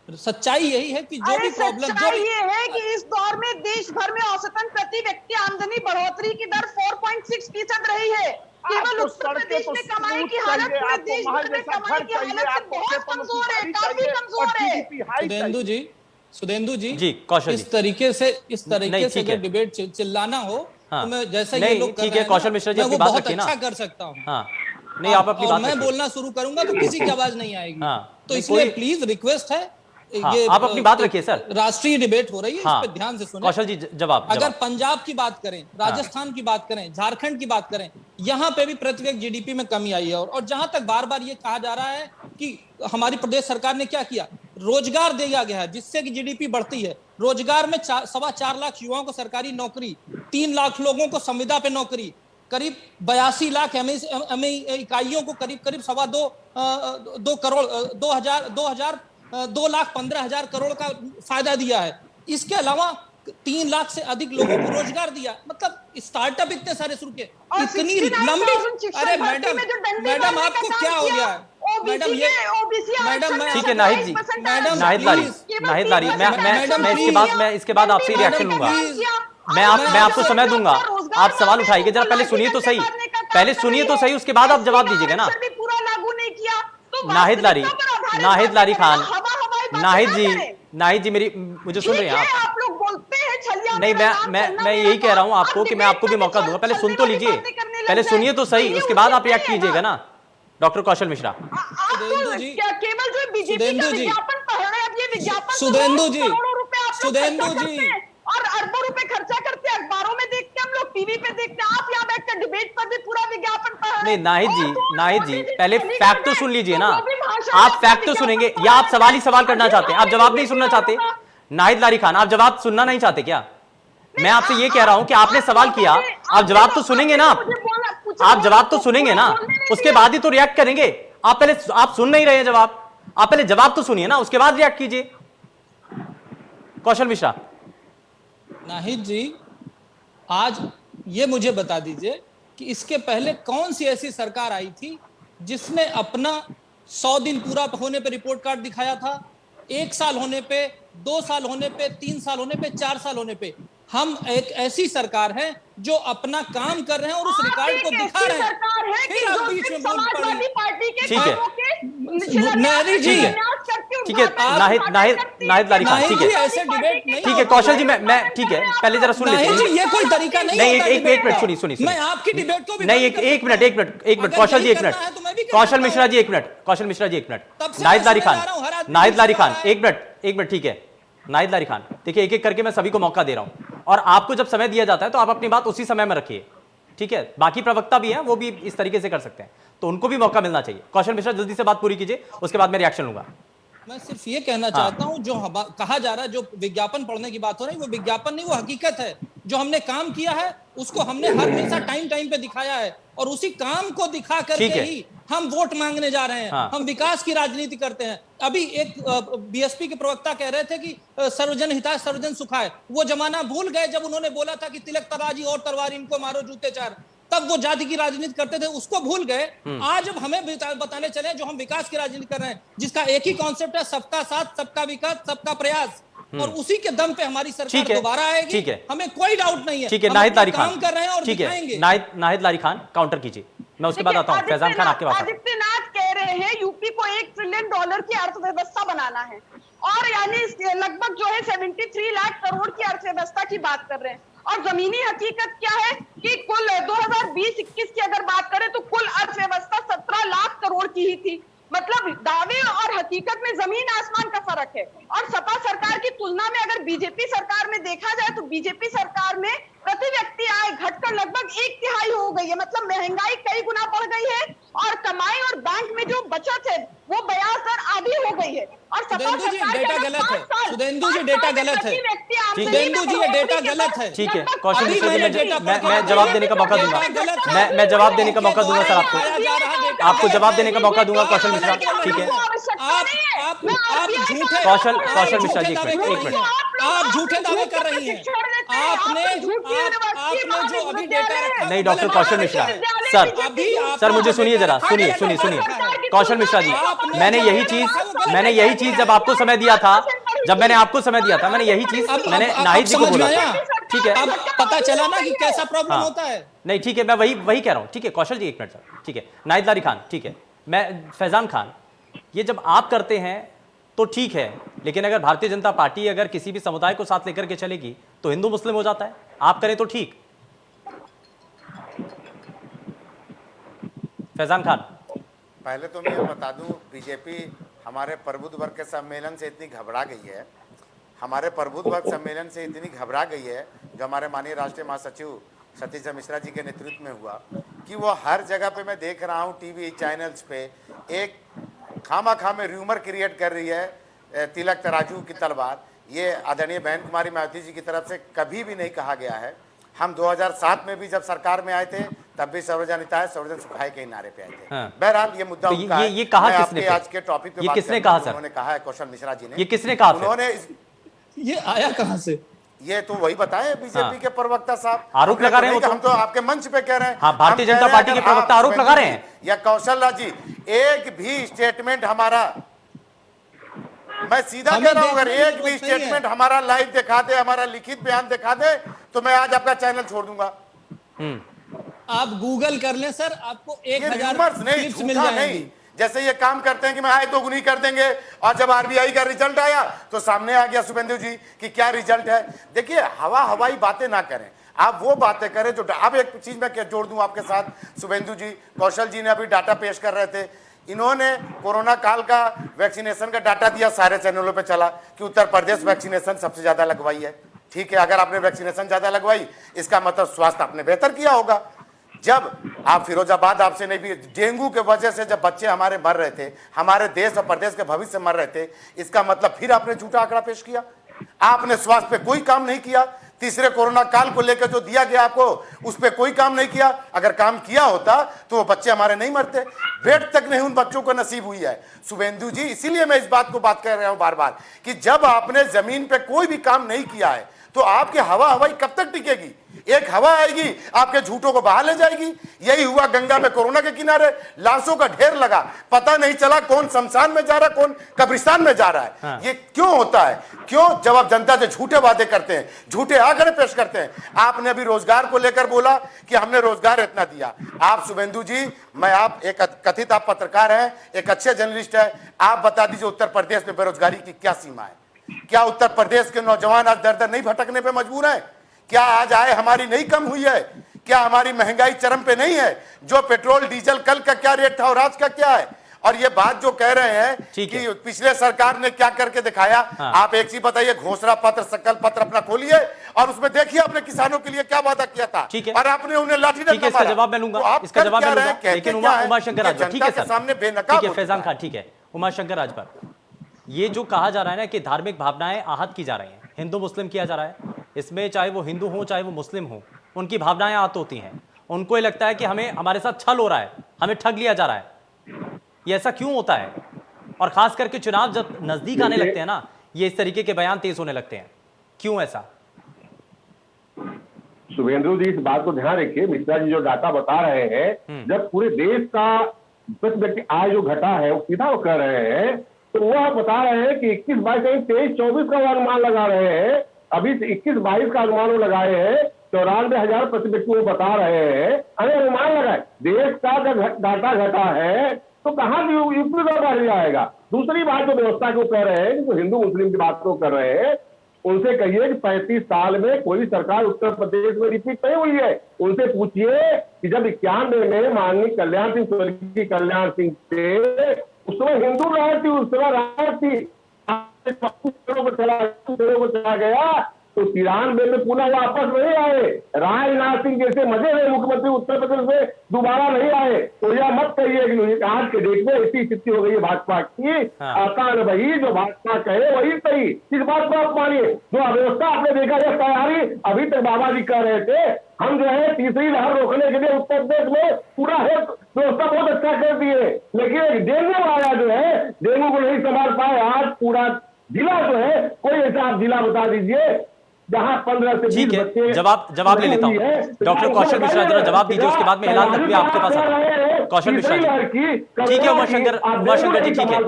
सच्चाई यही है कि जो भी प्रॉब्लम जो ये है कि इस दौर में देश भर में औसतन प्रति व्यक्ति आमदनी बढ़ोतरी की दर 4.6% रही है। केवल उत्तर प्रदेश में कमाई की हालत पूरे देश भर में कमाई की हालत बहुत कमजोर है, काफी कमजोर है। सुदेंदु जी कौशल इस तरीके से अगर डिबेट चिल्लाना हो तो मैं जैसा ये लोग कर रहे हैं कौशल मिश्रा जी मैं वो बहुत अच्छा कर सकता हूँ। नहीं आप अपनी बात मैं बोलना शुरू करूंगा तो किसी की आवाज नहीं आएगी। तो इसलिए प्लीज रिक्वेस्ट है, ये आप अपनी बात रखिए सर, राष्ट्रीय डिबेट हो रही है, इस पे ध्यान से सुनिए। कौशल जी जवाब। अगर पंजाब की बात करें, राजस्थान की बात करें, झारखंड की बात करें, यहाँ पे भी प्रति व्यक्ति जीडीपी में कमी आई है। और जहां तक बार बार ये कहा जा रहा है कि हमारी प्रदेश सरकार ने क्या किया, रोजगार दिया गया है जिससे कि जीडीपी बढ़ती है। रोजगार में 4.25 लाख युवाओं को सरकारी नौकरी, 3 लाख लोगों को संविदा पे नौकरी, करीब 82 लाख एमए इकाइयों को करीब 2,15,000 करोड़ का फायदा दिया है। इसके अलावा 3 लाख से अधिक लोगों को रोजगार दिया। मतलब स्टार्टअप इतने सारे शुरू किए, इतनी लंबी। अरे मैडम आपको क्या हो गया है मैडम? ये मैडम ठीक है नाहिद जी, नाहिद लारी मैं इसके बाद आपसे रिएक्शन लूंगा। मैं आपको समय दूंगा, आप सवाल उठाइए। जरा पहले सुनिए तो सही, उसके बाद आप जवाब दीजिएगा ना। नाहिद लारी खान, नाहिद जी मुझे सुन रहे हैं आप? नहीं मैं यही कह रहा हूं आपको कि मैं आपको भी मौका दूंगा, पहले सुन तो लीजिए, पहले सुनिए तो सही, उसके बाद आप रिएक्ट कीजिएगा ना। डॉक्टर कौशल मिश्रा। केवल जो बीजेपी का विज्ञापन पढ़ रहे हैं, अब ये विज्ञापन सुदेंदु जी और अरबों रुपए खर्चा करते हैं, अखबारों में देखते हैं, हम लोग टीवी पे देखते हैं, आप यहाँ बैठकर डिबेट पर भी पूरा विज्ञापन पढ़ रहे हैं। नहीं नाहिद जी पहले फैक्ट तो सुन लीजिए ना। आप फैक्ट तो सुनेंगे या आप सवाल ही सवाल करना चाहते हैं? आप जवाब नहीं सुनना चाहते? नाहिद लारी खान, आप जवाब सुनना नहीं चाहते क्या? मैं आपसे ये कह रहा हूं कि आपने सवाल किया, आप जवाब तो सुनेंगे ना। आप जवाब तो सुनेंगे ना, उसके बाद ही तो रिएक्ट करेंगे। आप सुन नहीं रहे जवाब, आप पहले जवाब तो सुनिए ना, उसके बाद रिएक्ट कीजिए। कौशल मिश्रा। नाहिद जी, आज ये मुझे बता दीजिए कि इसके पहले कौन सी ऐसी सरकार आई थी जिसने अपना 100 दिन पूरा होने पे रिपोर्ट कार्ड दिखाया था, 1 साल होने पे, 2 साल होने पे, 3 साल होने पे, 4 साल होने पे? हम एक ऐसी सरकार है जो अपना काम कर रहे हैं और उस रिकॉर्ड को दिखा रहे हैं। फिर आप बीच में बोल पड़ी। ठीक है नाहिद लारी खान, ठीक है ऐसे डिबेट नहीं। ठीक है कौशल जी, मैं ठीक है, पहले जरा सुन लीजिए। ये कोई तरीका नहीं। एक मिनट सुनिए। मैं आपकी डिबेट को भी नहीं, एक मिनट कौशल जी, एक मिनट कौशल मिश्रा जी, एक मिनट। नाहिद लारी खान एक मिनट, ठीक है। नाहिद लारी खान, देखिए एक एक करके मैं सभी को मौका दे रहा हूं और आपको जब समय दिया जाता है तो आप अपनी बात उसी समय में रखिए, ठीक है? बाकी प्रवक्ता भी हैं, वो भी इस तरीके से कर सकते हैं, तो उनको भी मौका मिलना चाहिए। कौशल मिश्रा जल्दी से बात पूरी कीजिए, उसके बाद मैं रिएक्शन लूंगा। मैं सिर्फ ये कहना चाहता हूं, जो कहा जा रहा है, जो विज्ञापन पढ़ने की बात हो रही है, वो विज्ञापन नहीं, वो हकीकत है। जो हमने काम किया है उसको हमने हर हमेशा टाइम पे दिखाया है, और उसी काम को दिखा करके ही हम वोट मांगने जा रहे हैं। हम विकास की राजनीति करते हैं। अभी एक बीएसपी के प्रवक्ता कह रहे थे कि सर्वजन हिताय सर्वजन सुखाय। वो जमाना भूल गए जब उन्होंने बोला था कि तिलक तराजी और तलवार इनको मारो जूते चार, तब वो जाति की राजनीति करते थे, उसको भूल गए। आज अब हमें बताने चले जो हम विकास की राजनीति कर रहे हैं, जिसका एक ही कॉन्सेप्ट है, सबका साथ, सबका विकास, सबका प्रयास, और उसी के दम पे हमारी सरकार दोबारा आएगी। हमें कोई डाउट नहीं है। ठीक है, नाहिद लारी खान काम कर रहे हैं और दिखाएंगे। नाहिद लारी खान काउंटर कीजिए, मैं उसके बाद आता हूं। फैजान खान आपके पास। आदित्यनाथ कह रहे हैं यूपी को $1 ट्रिलियन की अर्थव्यवस्था बनाना है, और यानी लगभग जो है 73 लाख करोड़ की अर्थव्यवस्था की बात कर रहे हैं। और जमीनी हकीकत क्या है कि कुल 2020-21 की अगर बात करें तो कुल अर्थव्यवस्था 17 लाख करोड़ की ही थी। मतलब दावे और हकीकत में जमीन आसमान का फर्क है। और सपा सरकार की तुलना में अगर बीजेपी सरकार में देखा जाए तो बीजेपी सरकार में प्रति व्यक्ति आय घटकर लगभग 1/3 हो गई है। मतलब महंगाई कई गुना बढ़ गई है, और कमाई और बैंक में जो बचत है वो ब्याज दर आधी हो गई है। और सुधेंदु जी डेटा गलत है। सुधेंदु जी डेटा गलत है। सुधेंदु जी ये डेटा गलत है। ठीक है, कौशल मिश्रा जी, मैं जवाब देने का मौका दूंगा। मैं जवाब देने का मौका दूंगा सर आपको जवाब देने का मौका दूंगा कौशल मिश्रा। ठीक है, आप झूठे कौशल मिश्रा जी, एक मिनट। आप झूठे दावे कर रही हैं। आपने जो अभी डेटा रखा नहीं, डॉक्टर कौशल मिश्रा सर मुझे सुनिए जरा, सुनिए कौशल मिश्रा जी, मैंने यही चीज जब आपको समय दिया था, मैंने यही चीज मैंने नाहिद जी को बोला। ठीक है, अब पता चला ना कि कैसा प्रॉब्लम होता है। नहीं ठीक है, मैं वही कह रहा हूं। ठीक है कौशल जी, एक मिनट सर। ठीक है, नाहिद लारी खान, ठीक है, मैं फैजान खान, ये जब आप करते हैं तो ठीक है, लेकिन अगर भारतीय जनता पार्टी अगर किसी भी समुदाय को साथ लेकर के चलेगी तो हिंदू मुस्लिम हो जाता है। आप करें तो ठीक। फैजान खान, पहले तो मैं ये बता दूं, बीजेपी हमारे प्रबुद्ध वर्ग के सम्मेलन से इतनी घबरा गई है, हमारे प्रबुद्ध वर्ग सम्मेलन से इतनी घबरा गई है, जो हमारे माननीय राष्ट्रीय महासचिव सतीश मिश्रा जी के नेतृत्व में हुआ, कि वो हर जगह पे मैं देख रहा हूँ टीवी चैनल्स पे एक खामा में र्यूमर क्रिएट कर रही है तिलक तराजू की तलवार। ये आदरणीय बहन कुमारी मायावती जी की तरफ से कभी भी नहीं कहा गया है। हम 2007 में भी जब सरकार में आए थे तब भी सर्वजन हिताय सर्वजन सुखाय के नारे पे आए थे। बहरहाल ये मुद्दा उनका है। ये कहा किसने? आज के टॉपिक पे ये किसने कहा सर? उन्होंने कहा है कौशल मिश्रा जी ने। ये किसने कहा? उन्होंने ये आया कहां से? ये तो वही बताए बीजेपी के प्रवक्ता साहब आरोप लगा रहे हैं। हम तो आपके मंच पे कह रहे हैं। हाँ, भारतीय जनता पार्टी के प्रवक्ता आरोप लगा रहे हैं। या कौशल जी, एक भी स्टेटमेंट हमारा, मैं सीधा कह रहा हूं, अगर एक भी स्टेटमेंट हमारा लाइव दिखा दे, हमारा लिखित बयान दिखा दे, तो मैं आज आपका चैनल छोड़ दूंगा। आप गूगल कर लें सर, आपको 1000 क्लिप्स मिल जाएंगी। जैसे ये काम करते हैं कि मैं आए तो गुनी कर देंगे, और जब आरबीआई का रिजल्ट आया तो सामने आ गया शुभेंदु जी कि क्या रिजल्ट है। देखिए, हवाई बातें ना करें, आप वो बातें करें जो। अब एक चीज मैं जोड़ दूं आपके साथ, शुभेंदु जी, कौशल जी ने अभी डाटा पेश कर रहे थे, इन्होंने कोरोना काल का वैक्सीनेशन का डाटा दिया, सारे चैनलों पे चला कि उत्तर प्रदेश वैक्सीनेशन सबसे ज्यादा लगवाई है। ठीक है, अगर आपने वैक्सीनेशन ज्यादा लगवाई इसका मतलब स्वास्थ्य आपने बेहतर किया होगा। जब आप फिरोजाबाद आपसे नहीं भी, डेंगू के वजह से जब बच्चे हमारे मर रहे थे, हमारे देश और प्रदेश के भविष्य मर रहे थे, इसका मतलब फिर आपने झूठा आंकड़ा पेश किया। आपने स्वास्थ्य पे कोई काम नहीं किया। तीसरे कोरोना काल को लेकर जो दिया गया आपको, उस पर कोई काम नहीं किया। अगर काम किया होता तो वो बच्चे हमारे नहीं मरते। बेड तक नहीं उन बच्चों को नसीब हुई है। शुभेंदु जी, इसीलिए मैं इस बात को बात कर रहा हूं बार बार कि जब आपने जमीन पे कोई भी काम नहीं किया है तो आपकी हवाई कब तक टिकेगी? एक हवा आएगी, आपके झूठों को बाहर ले जाएगी। यही हुआ गंगा में कोरोना के किनारे, लाशों का ढेर लगा, पता नहीं चला कौन शमशान में जा रहा, कौन कब्रिस्तान में जा रहा है। हाँ। ये क्यों होता है? क्यों? जब आप जनता से झूठे वादे करते हैं, झूठे आंकड़े पेश करते हैं। आपने अभी रोजगार को लेकर बोला कि हमने रोजगार इतना दिया। आप शुभेंदु जी, मैं आप एक कथित आप पत्रकार हैं, एक अच्छे जर्नलिस्ट है, आप बता दीजिए उत्तर प्रदेश में बेरोजगारी की क्या सीमा है? क्या उत्तर प्रदेश के नौजवान आज दर दर नहीं भटकने पे मजबूर है? क्या आज आय हमारी नहीं कम हुई है? क्या हमारी महंगाई चरम पे नहीं है? जो पेट्रोल डीजल कल का क्या रेट था और आज का क्या है? और ये बात जो कह रहे हैं कि पिछले सरकार ने क्या करके दिखाया, हाँ। आप एक चीज बताइए, घोषणा पत्र, संकल्प पत्र अपना खोलिए और उसमें देखिए आपने किसानों के लिए क्या वादा किया था, और आपने उन्हें लाठी डंडा मारा। इसका जवाब मैं लूंगा, इसका जवाब मैं लूंगा, लेकिन उमाशंकर राजभर, ठीक है सर, सामने बेनकाब। ठीक है फैजान खान, ठीक है उमाशंकर राजभर, ये जो कहा जा रहा है ना कि धार्मिक भावनाएं आहत की जा रही हैं, हिंदू मुस्लिम किया जा रहा है, इसमें चाहे वो हिंदू हो चाहे वो मुस्लिम हो, उनकी भावनाएं आहत होती हैं। उनको ये लगता है कि हमें हमारे साथ छल हो रहा है, हमें ठग लिया जा रहा है। ये ऐसा क्यों होता है? और खास करके चुनाव जब नजदीक आने लगते हैं ना, ये इस तरीके के बयान तेज होने लगते हैं। क्यों ऐसा? शुभेंदु जी इस बात को ध्यान रखिए, मिश्रा जी जो डाटा बता रहे हैं, जब पूरे देश का प्रति व्यक्ति आय जो घटा है वो सीधा वो कर रहे हैं, तो वो आप बता रहे हैं कि 21, 22, 23, 24 का वो अनुमान लगा रहे हैं। अभी 21, 22 का अनुमान वो लगाए हैं, 94,000 प्रति व्यक्ति वो बता रहे हैं। अरे अनुमान लगाए, देश का जब डाटा घटा है तो कहाँ यूपी का बढ़ जाएगा। दूसरी बात जो व्यवस्था को कह रहे हैं, जो हिंदू मुस्लिम की बात को कर रहे हैं, उनसे कहिए कि 35 साल में कोई सरकार उत्तर प्रदेश में रिपीट नहीं हुई है। उनसे पूछिए कि जब 91 में माननीय कल्याण सिंह, स्वर्गीय कल्याण सिंह थे, उस समय हिंदू राज थी, उस समय राज थी, चला गया तो 93 में पुनः वापस नहीं आए। राजनाथ सिंह जैसे मजे हुए मुख्यमंत्री उत्तर प्रदेश में दोबारा नहीं आए। तो यह मत कहिए कि आज के डेट में ऐसी स्थिति हो गई है भाजपा की। आसान वही जो भाजपा कहे वही सही, इस बात को आप मानिए। जो अव्यवस्था आपने देखा है तैयारी, अभी तक बाबा जी कह रहे थे हम जो है तीसरी लहर रोकने के लिए उत्तर प्रदेश में पूरा है व्यवस्था बहुत अच्छा कर दिए, लेकिन एक डेंगू आया जो है, डेंगू को नहीं संभाल पाए। आज पूरा जिला जो है, कोई ऐसा आप जिला बता दीजिए जहां 15 से 20 बच्चे। जवाब ले लेता हूं। डॉक्टर कौशल मिश्रा जरा जवाब दीजिए, उसके बाद में हिलाल नकवी आपके पास आता है। कौशल मिश्रा जी ठीक है, उमाशंकर जी ठीक है,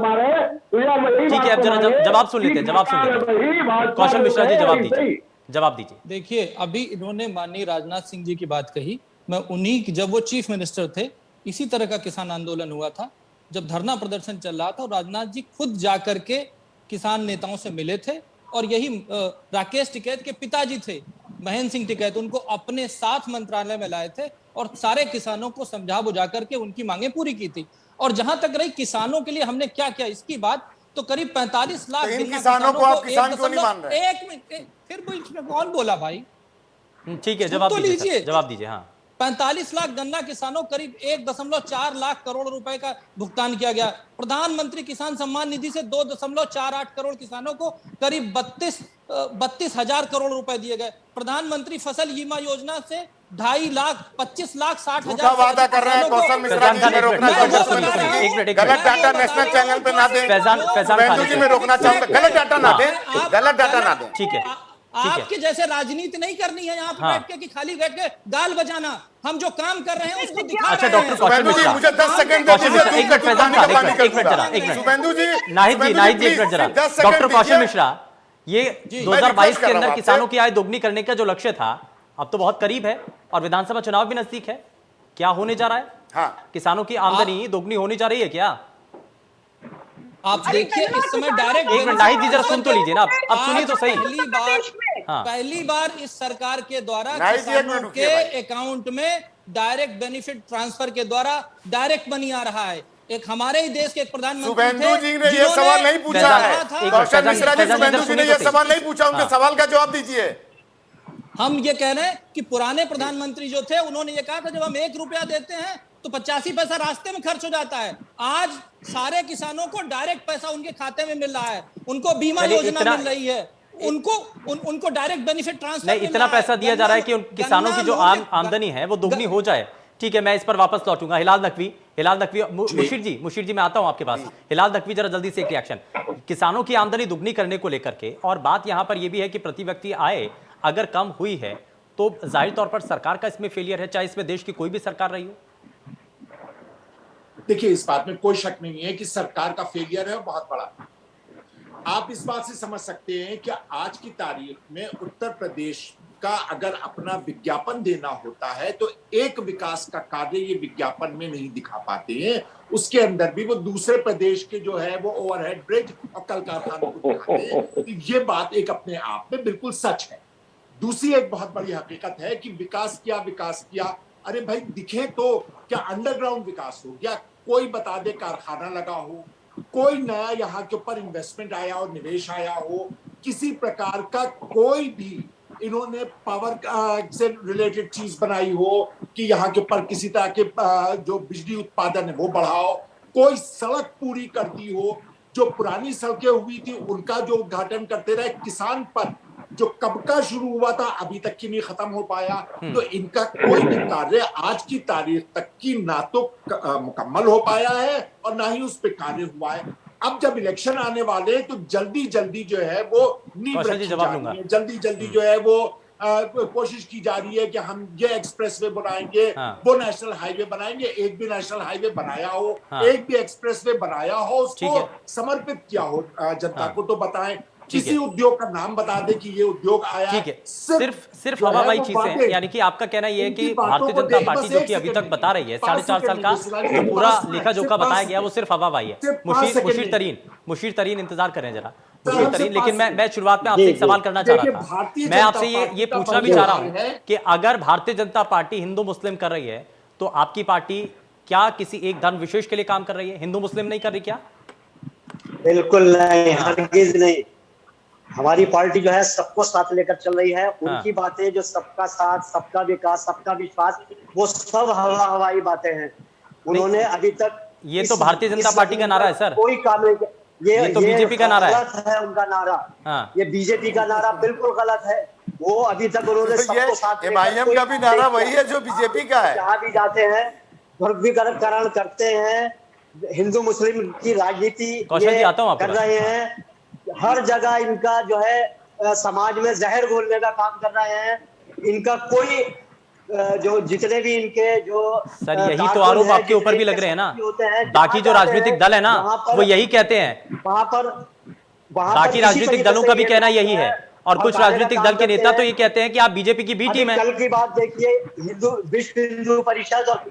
ठीक है, अब जरा जवाब सुन लेते हैं। कौशल मिश्रा जी जवाब दीजिए। देखिए, अभी इन्होंने माननीय राजनाथ सिंह जी की बात कही। मैं उन्हीं की, जब वो चीफ मिनिस्टर थे, इसी तरह का किसान आंदोलन हुआ था, जब धरना प्रदर्शन चल रहा था और राजनाथ जी खुद जाकर के किसान नेताओं से मिले थे। और यही राकेश टिकैत के पिताजी थे, महेंद्र सिंह टिकैत, उनको अपने साथ मंत्रालय में लाए थे और सारे किसानों को समझा बुझा करके उनकी मांगे पूरी की थी। और जहां तक रही किसानों के लिए हमने क्या किया इसकी बात, तो करीब 45 लाख किसानों को आप किसान क्यों नहीं मान रहे? एक मिनट, फिर बीच में कौन बोला भाई? ठीक है, जवाब दीजिए, जवाब दीजिए। हाँ, 45 लाख गन्ना किसानों, करीब 1.4 लाख करोड़ रुपए का भुगतान किया गया। प्रधानमंत्री किसान सम्मान निधि से 2.48 करोड़ किसानों को करीब 32,000 करोड़ रुपए दिए गए। प्रधानमंत्री फसल बीमा योजना से 2.5 लाख 25 लाख 60,000 वादा कर रहे हैं। कौशल मिश्रा जी में रोकना चाहूंगा, गलत डाटा नेशनल चैनल पे ना दें। शुभेंदु जी में रोकना चाहूंगा, गलत डाटा ना दें, गलत डाटा ना दें। ठीक है, आपके जैसे राजनीति नहीं करनी है यहाँ पे बैठ के कि खाली बैठ के गाल बजाना। हम जो काम कर रहे हैं उसको दिखा अच्छा, रहे हैं। डॉक्टर कौशल मिश्रा मुझे 10 सेकंड एक मिनट फैजान साहब, एक मिनट जरा, एक मिनट शुभेंदु जी, नाहिद जी एक मिनट जरा। डॉक्टर कौशल मिश्रा, ये 2022 के अंदर किसानों की आय दोगुनी करने का जो लक्ष्य था, अब तो बहुत करीब है और विधानसभा चुनाव भी नजदीक है। क्या होने जा रहा है? हाँ, किसानों की आमदनी दोगुनी होने जा रही है क्या? आप देखिए इस समय डायरेक्ट, एक मिनट नाहिद जी जरा सुन तो लीजिए ना, अब सुनिए तो सही। पहली बार इस सरकार के द्वारा किसानों के अकाउंट में डायरेक्ट बेनिफिट ट्रांसफर के द्वारा डायरेक्ट मनी आ रहा है। एक हमारे ही देश के एक प्रधानमंत्री शुभेंदु जी ने ये सवाल नहीं पूछा है। कौशल मिश्रा जी, शुभेंदु जी ने ये सवाल नहीं पूछा, उनके सवाल का जवाब दीजिए। हम ये कह रहे हैं कि पुराने प्रधानमंत्री जो थे उन्होंने ये कहा था जब हम 1 रुपया देते हैं तो 85 पैसा रास्ते में खर्च हो जाता है। आज सारे किसानों को डायरेक्ट पैसा उनके खाते में मिल रहा है, उनको बीमा योजना मिल रही है, उनको डायरेक्ट बेनिफिट ट्रांसफर नहीं, इतना पैसा दिया जा रहा है कि उन किसानों की जो आमदनी है वो दोगुनी हो जाए। ठीक है, मैं इस पर वापस लौटूंगा। हिलाल नकवी, मुशीर जी मैं आता हूं आपके पास। हिलाल नकवी जरा जल्दी से एक रिएक्शन। किसानों की आमदनी दुगनी करने को लेकर के, और बात यहां पर यह भी है कि प्रति व्यक्ति आय अगर कम हुई है तो जाहिर तौर पर सरकार का इसमें फेलियर है, चाहे इसमें देश की कोई भी सरकार रही हो। देखिए, इस बात में कोई शक नहीं है कि सरकार का फेलियर है बहुत बड़ा। आप इस बात से समझ सकते हैं कि आज की तारीख में उत्तर प्रदेश का अगर अपना विज्ञापन देना होता है तो एक विकास का कार्य ये विज्ञापन में नहीं दिखा पाते हैं। उसके अंदर भी वो दूसरे प्रदेश के जो है वो ओवरहेड ब्रिज और कल कारखानों को दिखाते हैं। तो ये बात एक अपने आप में बिल्कुल सच है। दूसरी एक बहुत बड़ी हकीकत है कि विकास किया। अरे भाई, दिखे तो क्या अंडरग्राउंड विकास हो गया? कोई बता दे कारखाना लगा हो, कोई नया यहाँ के ऊपर इन्वेस्टमेंट आया और निवेश आया हो, किसी प्रकार का कोई भी इन्होंने पावर से रिलेटेड चीज बनाई हो कि यहाँ के ऊपर किसी तरह के जो बिजली उत्पादन है वो बढ़ाओ, कोई सड़क पूरी करती हो, जो पुरानी सड़कें हुई थी उनका जो उद्घाटन करते रहे, किसान पर जो कब का शुरू हुआ था अभी तक की नहीं खत्म हो पाया। तो इनका कोई भी कार्य आज की तारीख तक की ना तो मुकम्मल हो पाया है और ना ही उस पर कार्य हुआ है। अब जब इलेक्शन आने वाले तो जल्दी जल्दी जो है वो नींव रखी जा रही है, जल्दी जल्दी जो है वो कोशिश की जा रही है कि हम ये एक्सप्रेसवे बनाएंगे, वो नेशनल हाईवे बनाएंगे। एक भी नेशनल हाईवे बनाया हो, एक भी एक्सप्रेसवे बनाया हो, उसको समर्पित किया हो जनता को तो बताएं। किसी उद्योग का नाम बता दे कि ये उद्योग आया। ठीक है, सिर्फ हवाबाजी चीजें, यानी कि आपका कहना ये है कि भारतीय जनता पार्टी जो कि अभी तक बता रही है 4.5 साल का जो पूरा लेखा जोखा बताया गया वो सिर्फ हवाबाजी है। मुशीर तरीन इंतजार करें जरा, मुशीर तरीन। लेकिन मैं शुरुआत में आपसे एक सवाल करना चाह रहा था। मैं आपसे ये पूछना भी चाह रहा हूं कि अगर भारतीय जनता पार्टी हिंदू मुस्लिम कर रही है तो आपकी पार्टी क्या किसी एक धर्म विशेष के लिए काम कर रही है, हिंदू मुस्लिम नहीं कर रही क्या? बिल्कुल नहीं, हरगिज नहीं। हमारी पार्टी जो है सबको साथ लेकर चल रही है। उनकी बातें जो सबका साथ, सबका विकास, सबका विश्वास, वो सब हवाई बातें हैं। उन्होंने अभी तक ये तो भारतीय जनता पार्टी का नारा है सर, कोई काम नहीं किया। ये तो बीजेपी का नारा है उनका नारा। ये बीजेपी का नारा बिल्कुल गलत है। वो अभी तक उन्होंने सबको साथ एमआईएम का भी नारा वही है जो बीजेपी का है। जहाँ भी जाते हैं ध्रुवीकरण करते हैं, हिंदू मुस्लिम की राजनीति कर रहे हैं। हर जगह इनका जो है समाज में जहर घोलने का काम कर रहे हैं। इनका कोई जो जितने भी इनके जो सर यही तो आरोप आपके ऊपर भी लग रहे हैं ना। बाकी जो राजनीतिक दल है ना वो यही कहते हैं, बाकी राजनीतिक दलों का भी कहना यही है और कुछ राजनीतिक दल के नेता तो ये कहते हैं कि आप बीजेपी की बी टीम है। कल की बात देखिए, विश्व हिंदू परिषद और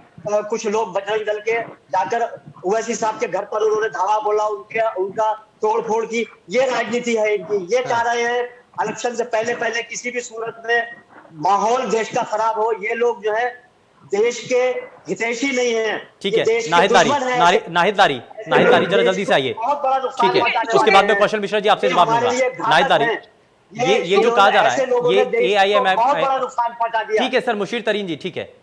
कुछ लोग बजरंग दल के जाकर ओवैसी साहब के घर पर उन्होंने धावा बोला, उनका तोड़ फोड़ की। ये राजनीति है इनकी। ये चाह रहे हैं इलेक्शन से पहले किसी भी सूरत में माहौल देश का खराब हो। ये लोग जो है देश के हितैषी नहीं है। ठीक है, नाहिददारी जरा जल्दी से आइए। ठीक है, उसके बाद में कौशल मिश्रा जी आपसे जवाब दूंगा। नाहिददारी, ये जो कहा जा रहा है ये AIMIM, ठीक है सर मुशीर तरीन जी, ठीक है।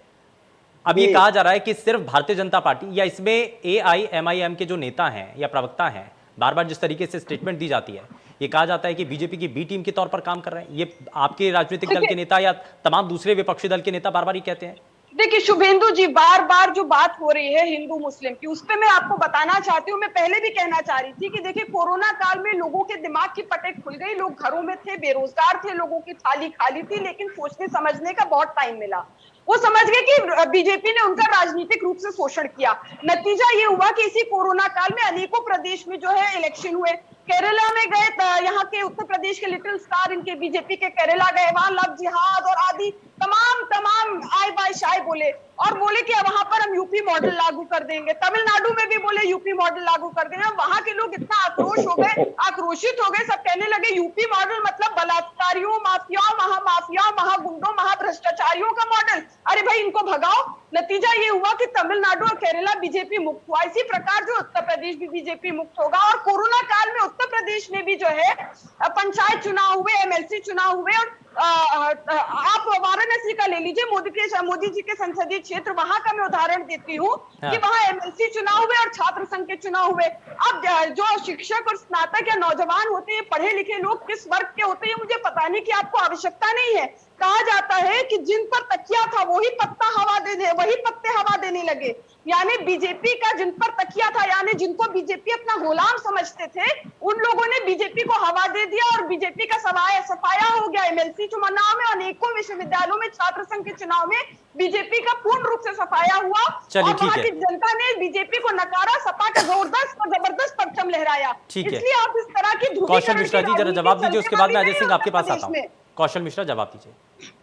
अब ये कहा जा रहा है कि सिर्फ भारतीय जनता पार्टी या इसमें AIMIM के जो नेता हैं या प्रवक्ता हैं, बार बार जिस तरीके से स्टेटमेंट दी जाती है, ये कहा जाता है कि बीजेपी की बी टीम के तौर पर काम कर रहे हैं। ये आपके राजनीतिक दल के नेता या तमाम दूसरे विपक्षी दल के नेता बार बार ये कहते हैं। देखिए शुभेंदु जी, बार बार जो बात हो रही है हिंदू मुस्लिम की, उस पर मैं आपको बताना चाहती हूँ। मैं पहले भी कहना चाह रही थी कि देखिए कोरोना काल में लोगों के दिमाग की पटें खुल गई। लोग घरों में थे, बेरोजगार थे, लोगों की थाली खाली थी, लेकिन सोचने समझने का बहुत टाइम मिला। वो समझ गए कि बीजेपी ने उनका राजनीतिक रूप से शोषण किया। नतीजा ये हुआ कि इसी कोरोना काल में अनेकों प्रदेश में जो है इलेक्शन हुए। केरला में गए, यहाँ के उत्तर प्रदेश के लिटिल स्टार इनके बीजेपी के केरला गए, वहां लव जिहाद और आदि तमाम आय बाय शाय बोले और बोले कि वहां पर हम यूपी मॉडल लागू कर देंगे। तमिलनाडु में भी बोले यूपी मॉडल लागू कर देंगे। वहां के लोग इतना आक्रोशित हो गए, सब कहने लगे यूपी मॉडल मतलब बलात्कारियों, माफियाओं, महामाफियाओं, महागुंडों, महाभ्रष्टाचारियों का मॉडल। अरे भाई इनको भगाओ। नतीजा ये हुआ कि तमिलनाडु और केरला बीजेपी मुक्त हुआ। इसी प्रकार जो उत्तर प्रदेश भी बीजेपी मुक्त होगा। और कोरोना काल में उत्तर प्रदेश में भी जो है पंचायत चुनाव हुए, MLC चुनाव हुए। और आप वाराणसी का ले लीजिए, मोदी जी के संसदीय क्षेत्र, वहां का मैं उदाहरण देती हूँ कि वहां MLC चुनाव हुए और छात्र संघ के चुनाव हुए। अब जो शिक्षक और स्नातक या नौजवान होते हैं, पढ़े लिखे लोग किस वर्ग के होते हैं मुझे पता नहीं, कि आपको आवश्यकता नहीं है। कहा जाता है कि जिन पर तकिया था वही पत्ते हवा देने लगे। यानी बीजेपी का जिन पर तकिया था, यानी जिनको बीजेपी अपना गुलाम समझते थे, उन लोगों ने बीजेपी को हवा दे दिया और बीजेपी का सफाया हो गया। MLC चुनाव में, अनेकों विश्वविद्यालयों में, छात्र संघ के चुनाव में बीजेपी का पूर्ण रूप से सफाया हुआ और वहां की जनता ने बीजेपी को नकारा। सपा का जबरदस्त परचम लहराया। इसलिए आप इस तरह की कौशल मिश्रा जी जरा जवाब दीजिए, उसके बाद मैं अजय सिंह आपके पास आता हूँ। कौशल मिश्रा जवाब दीजिए।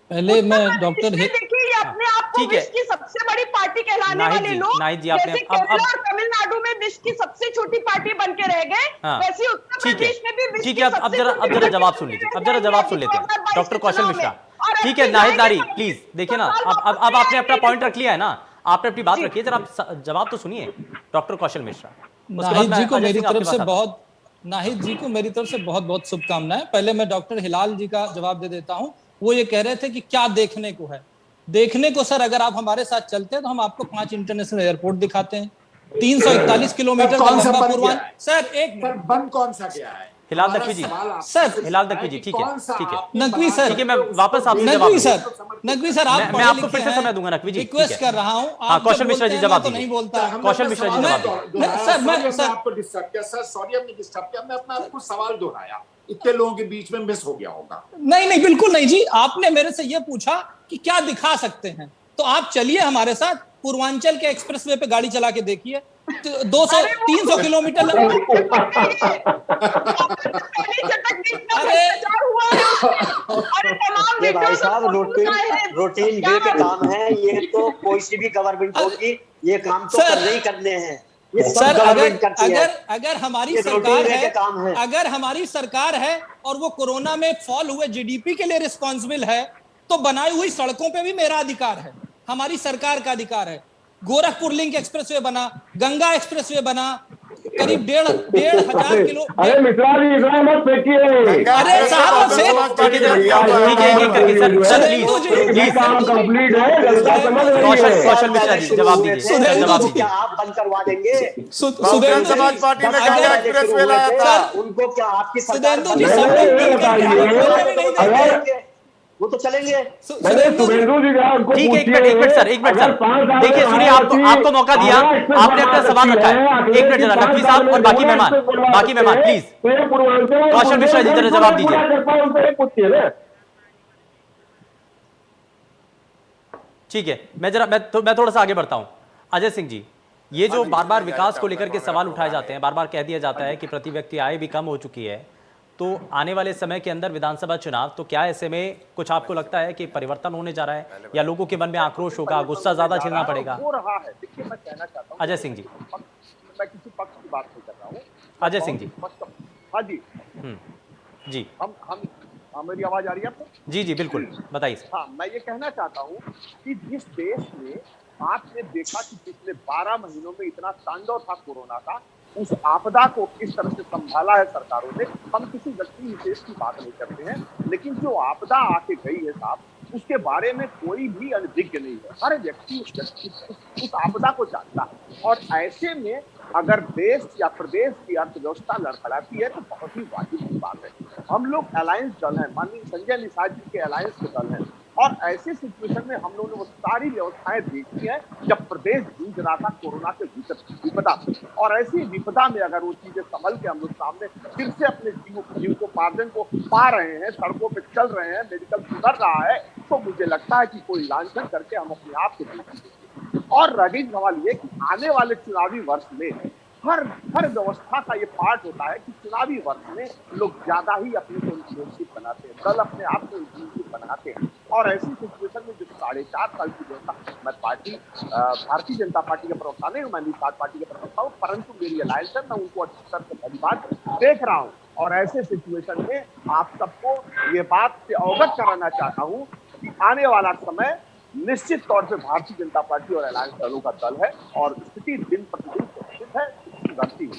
पहले मैं डॉक्टर देखिए अपने आप को विश्व की सबसे बड़ी पार्टी कहलाने वाले लोग जैसे केरला और तमिलनाडु में विश्व की सबसे छोटी पार्टी बन के रह गए, वैसे उत्तर प्रदेश में भी विश्व की अब जरा जवाब सुन लीजिए। अब जरा जवाब सुन लेते हैं डॉक्टर कौशल मिश्रा। ठीक है नाहिददारी, प्लीज देखिए ना, अब आपने अपना पॉइंट रख लिया है ना, आपने अपनी बात रखी है, जरा जवाब तो सुनिए डॉक्टर कौशल मिश्रा। नाहिद जी को मेरी तरफ से बहुत बहुत शुभकामनाएं। पहले मैं डॉक्टर हिलाल जी का जवाब दे देता हूं। वो ये कह रहे थे कि क्या देखने को है। देखने को सर, अगर आप हमारे साथ चलते हैं तो हम आपको 5 इंटरनेशनल एयरपोर्ट दिखाते हैं, 341 किलोमीटर का लंबा पूर्वांचल। सर एक बंद कौन सा गया है? हिलाल नकवी जी, सर हिलाल नकवी जी, ठीक है, ठीक है, नकवी सर, ठीक है, मैं वापस आपसे जवाब नकवी दूंगा। सर, नकवी सर, आप मैं आपको फिर से समय दूंगा नकवी जी, रिक्वेस्ट ठीक है। कर रहा हूं, हाँ, आप कौशल मिश्रा जी जवाब तो दीजिए। नहीं बोलता। कौशल मिश्रा जी जवाब दीजिए। सर, मैं आपको डिस्टर्ब किया सर, सॉरी हमने डिस्टर्ब किया, मैं अपना आपको सवाल दोहराया, इतने लोगों के बीच में मिस हो गया होगा। नहीं, बिल्कुल नहीं जी, आपने मेरे से यह पूछा कि क्या दिखा सकते हैं, तो आप चलिए हमारे साथ पूर्वांचल के एक्सप्रेसवे पे गाड़ी चला के देखिए, 200-300 किलोमीटर ये भाई साहब रूटीन वे पे काम है, ये तो कोई सी भी गवर्नमेंट होगी, ये काम तो करने ही करने हैं। ये सब सर, गवर्नमेंट करती है। अगर हमारी ये सरकार routine वे के काम है। अगर हमारी सरकार है और वो कोरोना में फॉल हुए जीडीपी के लिए रिस्पॉन्सिबल है, तो बनाई हुई सड़कों पे भी मेरा अधिकार है, हमारी सरकार का अधिकार है। गोरखपुर लिंक एक्सप्रेसवे बना, गंगा एक्सप्रेसवे बना, करीब 1,500 किलो। अरे मिश्रा जी इतना मत फेंकिए। अरे साहब काम कंप्लीट है, जनता समझ रही है। कौशल मिश्रा जी जवाब दीजिए, जवाब दीजिए। क्या आप बंद करवा देंगे? बहुजन समाज पार्टी ने गंगा एक्सप्रेस वे लाया था। उनको क्या आपकी सरकार सुधेंदु जी, वो तो चलेंगे। शुभेंदु जी ठीक है, एक मिनट सर, देखिए सुनिए, आपको मौका दिया, आपने अपना सवाल रखा है, एक मिनट जरा, नकवी साहब और बाकी मेहमान प्लीज। कौशल मिश्रा जी जरा जवाब दीजिए। ठीक है, मैं थोड़ा सा आगे बढ़ता हूं। अजय सिंह जी, ये जो बार बार विकास को लेकर के सवाल उठाए जाते हैं, बार बार कह दिया जाता है कि प्रति व्यक्ति आय भी कम हो चुकी है, तो आने वाले समय के अंदर विधानसभा चुनाव, तो क्या ऐसे में कुछ आपको लगता है कि परिवर्तन होने जा रहा है, या लोगों के मन में आक्रोश होगा, गुस्सा ज्यादा झेलना पड़ेगा? हो रहा है। देखिए मैं कहना चाहता हूं, अजय सिंह जी, मैं किसी पक्ष की बात नहीं कर रहा हूं। अजय सिंह जी, हाँ जी, जी, हम मेरी आवाज आ रही है आपको? जी बिल्कुल, बताइए सर। हाँ, मैं ये कहना चाहता हूँ कि जिस देश में आपने देखा कि पिछले 12 महीनों में इतना तांडव था कोरोना का, उस आपदा को किस तरह से संभाला है सरकारों ने। हम किसी व्यक्ति विशेष की बात नहीं करते हैं, लेकिन जो आपदा आके गई है साहब, उसके बारे में कोई भी अनभिज्ञ नहीं है। हर व्यक्ति उस आपदा को जानता है, और ऐसे में अगर देश या प्रदेश की अर्थव्यवस्था लड़खड़ाती है तो बहुत ही वाजिब की बात है। हम लोग अलायंस दल हैं, माननीय संजय निषाद जी के अलायंस के दल हैं, और ऐसे सिचुएशन में हम लोगों ने वो सारी व्यवस्थाएं देखी हैं जब प्रदेश जूझ रहा था कोरोना के विपदा, और ऐसी विपदा में अगर वो चीजें संभल के हम लोग सामने फिर से अपने जीविकोपार्जन को पा रहे हैं, सड़कों पे चल रहे हैं, मेडिकल सुधर रहा है, तो मुझे लगता है कि कोई लांछन करके हम अपने आप को देखेंगे। और रही सवाल ये कि आने वाले चुनावी वर्ष में हर व्यवस्था का ये पार्ट होता है कि चुनावी वर्ष में लोग ज्यादा ही अपने को इंक्लूसिव बनाते हैं, दल अपने आप को इंक्लूसिव बनाते हैं, और ऐसी सिचुएशन में जो 4.5 साल की व्यवस्था, मैं भारतीय जनता पार्टी के प्रवक्ता नहीं हूँ, मैं निषाद पार्टी के प्रवक्ता हूँ, परंतु मेरी अलायंस है, मैं उनको अच्छी तरह से धन्यवाद देख रहा हूँ, और ऐसे सिचुएशन में आप सबको ये बात से अवगत कराना चाहता हूँ कि आने वाला समय निश्चित तौर पे भारतीय जनता पार्टी और अलायंस दलों का दल है, और स्थिति दिन प्रतिदिन सुरक्षित है, सुधरती है।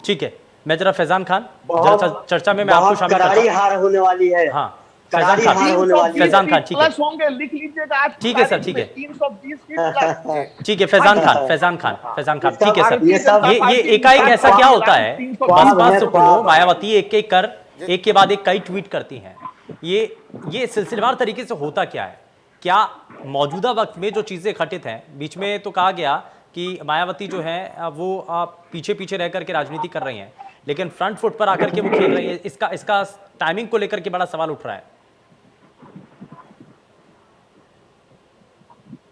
ठीक है, मैं जरा फैजान खान, चर्चा में मैं आपको शामिल करता हूं। हार होने वाली है। हाँ, फैजान खान, ठीक है, होंगे, लिख लीजिएगा। ठीक है सर, ठीक है, 320 ठीक है, फैजान खान, ठीक है सर। ये एकाएक ऐसा क्या होता है, बसपा सुप्रीमो मायावती एक कर एक के बाद एक कई ट्वीट करती हैं, ये सिलसिलेवार तरीके से होता क्या है? क्या मौजूदा वक्त में जो चीजें घटित हैं, बीच में तो कहा गया कि मायावती जो है वो पीछे रह करके राजनीति कर रही हैं, लेकिन फ्रंट फुट पर आकर के वो खेल रही है, इसका टाइमिंग को लेकर के बड़ा सवाल उठ रहा है।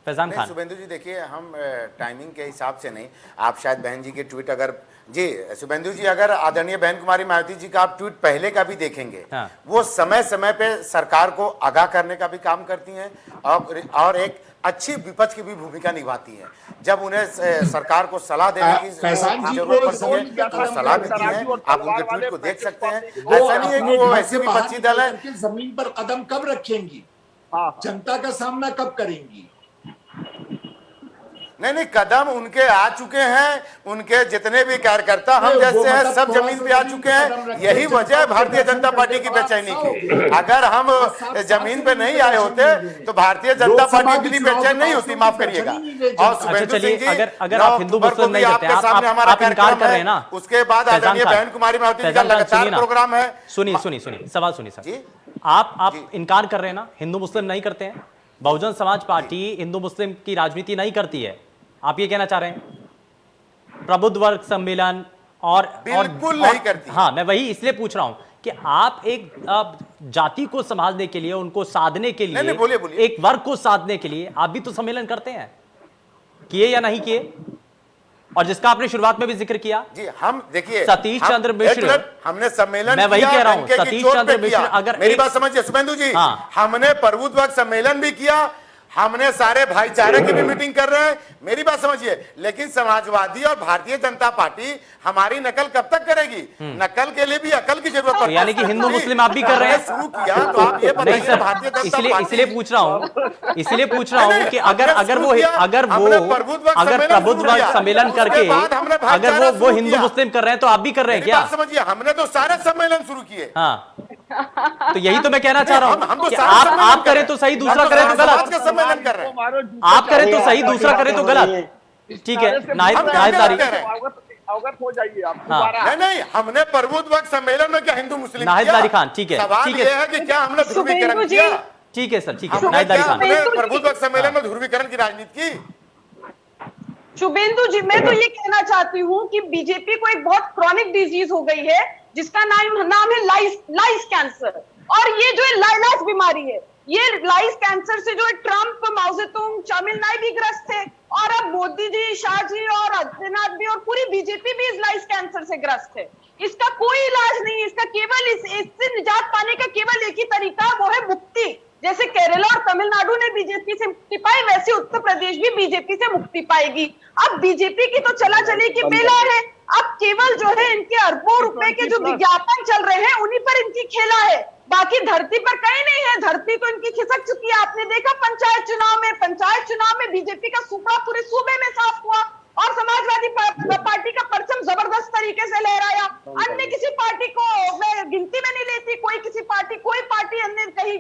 फैजान खान, शुभेंदु जी देखिए, हम टाइमिंग के हिसाब से नहीं, आप शायद बहन जी के ट्वीट अगर जी शुभेंदु जी अगर आदरणीय बहन कुमारी मायावती जी का आप ट्वीट पहले का भी देखेंगे, हाँ। वो समय समय पे सरकार को आगाह करने का भी काम करती हैं, और एक अच्छी विपक्ष की भी भूमिका निभाती हैं। जब उन्हें सरकार को सलाह देने की जरूरत पड़ती है तो सलाह देती है। आप उनके ट्वीट को देख सकते हैं। ऐसा नहीं है कि वो ऐसे विपक्षी दल है। जमीन पर कदम कब रखेंगी, जनता का सामना कब करेंगी? नहीं, कदम उनके आ चुके हैं, उनके जितने भी कार्यकर्ता हम जैसे हैं सब जमीन पे आ चुके हैं। यही वजह है भारतीय जनता पार्टी की बेचैनी की। अगर हम जमीन पे नहीं आए होते तो भारतीय जनता पार्टी इतनी बेचैन नहीं होती, माफ करिएगा। और शुभेंदु सिंह जी, अगर आप हिंदू मुस्लिम नहीं करते, आपके सामने हमारा इनकार कर रहे हैं ना, उसके बाद आदरणीय बहन कुमारी मायावती जी का लगातार प्रोग्राम है। सुनिए सवाल सुनिए सर। आप इनकार कर रहे हैं ना, हिंदू मुस्लिम नहीं करते हैं, बहुजन समाज पार्टी हिंदू मुस्लिम की राजनीति नहीं करती है, आप ये कहना चाह रहे हैं? प्रबुद्ध वर्ग सम्मेलन और बिल्कुल नहीं करती। हाँ, मैं वही इसलिए पूछ रहा हूं कि आप एक जाति को संभालने के लिए, उनको साधने के लिए, बोलिए। एक वर्ग को साधने के लिए आप भी तो सम्मेलन करते हैं, किए या नहीं किए? और जिसका आपने शुरुआत में भी जिक्र किया जी, हम देखिए सतीश चंद्र मिश्र, हमने सम्मेलन, मैं वही कह रहा हूं, सतीश चंद्र मिश्र, अगर मेरी बात समझिए शुभेंदु जी, हाँ। हमने प्रबुद्ध वर्ग सम्मेलन भी किया, हमने सारे भाईचारे की भी मीटिंग कर रहे हैं, मेरी बात समझिए। लेकिन समाजवादी और भारतीय जनता पार्टी हमारी नकल कब तक करेगी? नकल के लिए भी अकल की जरूरत है। यानी कि हिंदू मुस्लिम आप भी कर रहे हैं? शुरू किया तो आप ये बताइए, भारतीय जनता पार्टी, इसलिए पूछ रहा हूं कि अगर प्रबुद्ध वर्ग सम्मेलन करके अगर वो हिंदू मुस्लिम कर रहे हैं तो आप भी कर रहे हैं क्या? समझिए, हमने तो सारे सम्मेलन शुरू किए। हाँ, तो यही तो मैं कहना चाह रहा हूं कि आप करें तो सही, दूसरा करें तो गलत। कर रहे हैं आप करें तो सही, दूसरा करें तो गलत। ठीक है, नाहिद तारिक, अवगत हो जाइए आप। नहीं, हमने प्रबुद्ध वर्ग सम्मेलन में क्या हिंदू मुस्लिम नाहिद तारिक खान, ठीक है, सवाल ये है कि क्या हमने ध्रुवीकरण किया? ठीक है सर, ठीक है, नाहिद तारिक खान, प्रबुद्ध वर्ग सम्मेलन में ध्रुवीकरण की राजनीति की? शुभेंदु जी, मैं तो ये कहना चाहती हूँ कि बीजेपी को एक बहुत क्रॉनिक डिजीज हो गई है जिसका नाम है लाइस कैंसर। और ये जो लाइलाज बीमारी है, ये लाइस कैंसर से जो ट्रंप, माओजेतुंग, चामिलनाई भी ग्रस्त थे, और अब मोदी जी, शाह जी और आदित्यनाथ भी और पूरी बीजेपी भी इस लाइस कैंसर से ग्रस्त है। इसका कोई इलाज नहीं है, इसका केवल इससे निजात पाने का केवल एक ही तरीका, वो है मुक्ति। जैसे केरला और तमिलनाडु ने बीजेपी से मुक्ति पाई, वैसे उत्तर प्रदेश भी बीजेपी से मुक्ति पाएगी। अब बीजेपी की तो चला चली की बेला है, अब केवल जो है इनके अरबों रुपए के जो विज्ञापन चल रहे हैं उन्हीं पर इनकी खेला है, बाकी धरती पर कहीं नहीं है। धरती तो इनकी खिसक चुकी है। आपने देखा पंचायत चुनाव में बीजेपी का सुपड़ा पूरे सूबे में साफ हुआ और समाजवादी पार्टी का परचम जबरदस्त तरीके से लहराया। अन्य किसी पार्टी को मैं गिनती में नहीं लेती, कोई पार्टी अन्य कहीं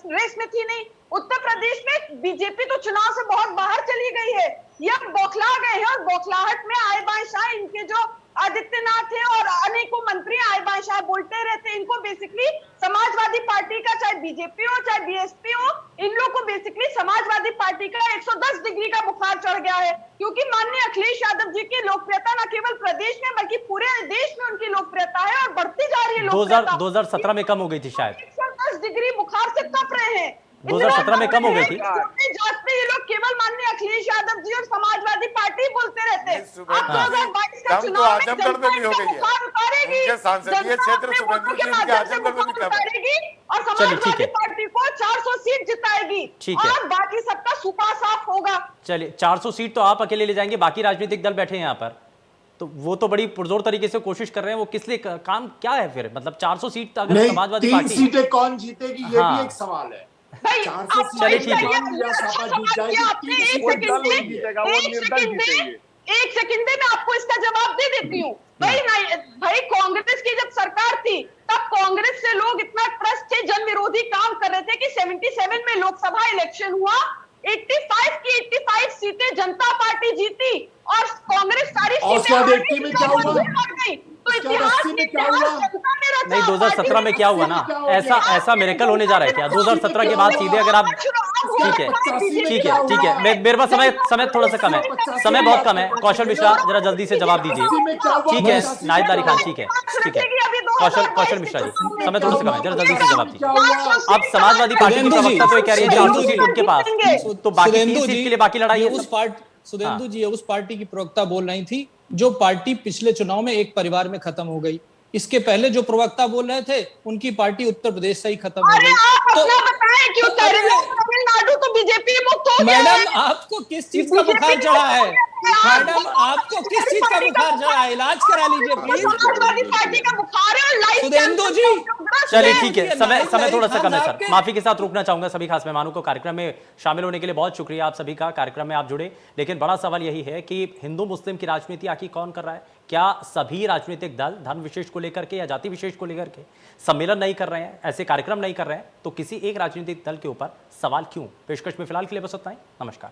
रेस में थी नहीं। उत्तर प्रदेश में बीजेपी तो चुनाव से बहुत बाहर चली गई है, ये अब बौखला गए हैं और बौखलाहट में आए बाएं शाह, इनके जो आदित्यनाथ है और अनेकों मंत्री आए बाएं शाह बोलते रहते हैं। इनको बेसिकली समाजवादी पार्टी का, चाहे बीजेपी हो चाहे बीएसपी हो, इन लोगों को बेसिकली समाजवादी पार्टी का 110 डिग्री का बुखार चढ़ गया है, क्योंकि माननीय अखिलेश यादव जी की लोकप्रियता न केवल प्रदेश में बल्कि पूरे देश में उनकी लोकप्रियता है और बढ़ती जा रही है। 2017 में कम हो गई थी शायद, 110 डिग्री बुखार से तप रहे हैं। 2017 में कम हो गई थी। ये लोग केवल माननीय अखिलेश यादव जी और समाजवादी पार्टी बोलते रहते हैं। अब 2022 का चुनाव में जनता इनका बुखार उतारेगी, और समाजवादी पार्टी को 400 सीट जिताएगी और बाकी सबका सुपड़ा साफ होगा। चलिए, 400 सीट तो आप अकेले ले जाएंगे, बाकी राजनीतिक दल बैठे हैं यहाँ पर, तो वो तो बड़ी पुरजोर तरीके से कोशिश कर रहे हैं। वो किस लिए काम क्या है फिर? मतलब 400 सीट अगर समाजवादी पार्टी, 3 सीटें कौन जीतेगी ये भी एक सवाल है। 400 एक सेकंड में आपको इसका जवाब दे देती हूँ। भाई कांग्रेस की जब सरकार थी तब कांग्रेस से लोग इतना त्रस्त थे, जन विरोधी काम कर रहे थे कि 77 में लोकसभा इलेक्शन हुआ, 85 की 85 सीटें जनता पार्टी जीती और कांग्रेस सारी सीटें में क्या हुआ? तो इतिहास में क्या हुआ? नहीं, 2017 में क्या हुआ ना, ऐसा मिरेकल होने जा रहा है क्या 2017 के बाद सीधे? अगर आप ठीक है, मेरे पास समय थोड़ा सा कम है, समय बहुत कम है। कौशल मिश्रा जरा जल्दी से जवाब दीजिए। ठीक है नाहिद तारिक खान, ठीक है कौशल मिश्रा जी, समय थोड़ा सा कम है, जरा जल्दी से जवाब दीजिए। अब समाजवादी पार्टी की प्रवक्ता तो कह रही है 400 सीट उनके पास, तो बाकी 3 सीट के लिए बाकी लड़ाई है। सुधेंदु जी उस पार्टी की प्रवक्ता बोल रही थी जो पार्टी पिछले चुनाव में एक परिवार में खत्म हो गई। इसके पहले जो प्रवक्ता बोल रहे थे उनकी पार्टी उत्तर प्रदेश से ही खत्म हो गई। तो बताएं क्यों तमिलनाडु तो बीजेपी मुक्त हो गया। मैडम आपको किस चीज का बुखार चढ़ा है? मैडम आपको किस चीज का का बुखार चढ़ा, इलाज करा लीजिए प्लीज। समाजवादी पार्टी का बुखार है और लाइफ सुधेंदु जी, चलिए ठीक है, समय थोड़ा सा कम है सर, माफी के साथ रुकना चाहूंगा सभी खास मेहमानों को। कार्यक्रम में शामिल होने के लिए बहुत शुक्रिया आप सभी का, कार्यक्रम में आप जुड़े। लेकिन बड़ा सवाल यही है कि हिंदू मुस्लिम की राजनीति आखिर कौन कर रहा है? क्या सभी राजनीतिक दल धर्म विशेष को लेकर के या जाति विशेष को लेकर के सम्मेलन नहीं कर रहे हैं, ऐसे कार्यक्रम नहीं कर रहे हैं, तो किसी एक राजनीतिक दल के ऊपर सवाल क्यों? पेशकश में फिलहाल के लिए बस इतना ही। नमस्कार।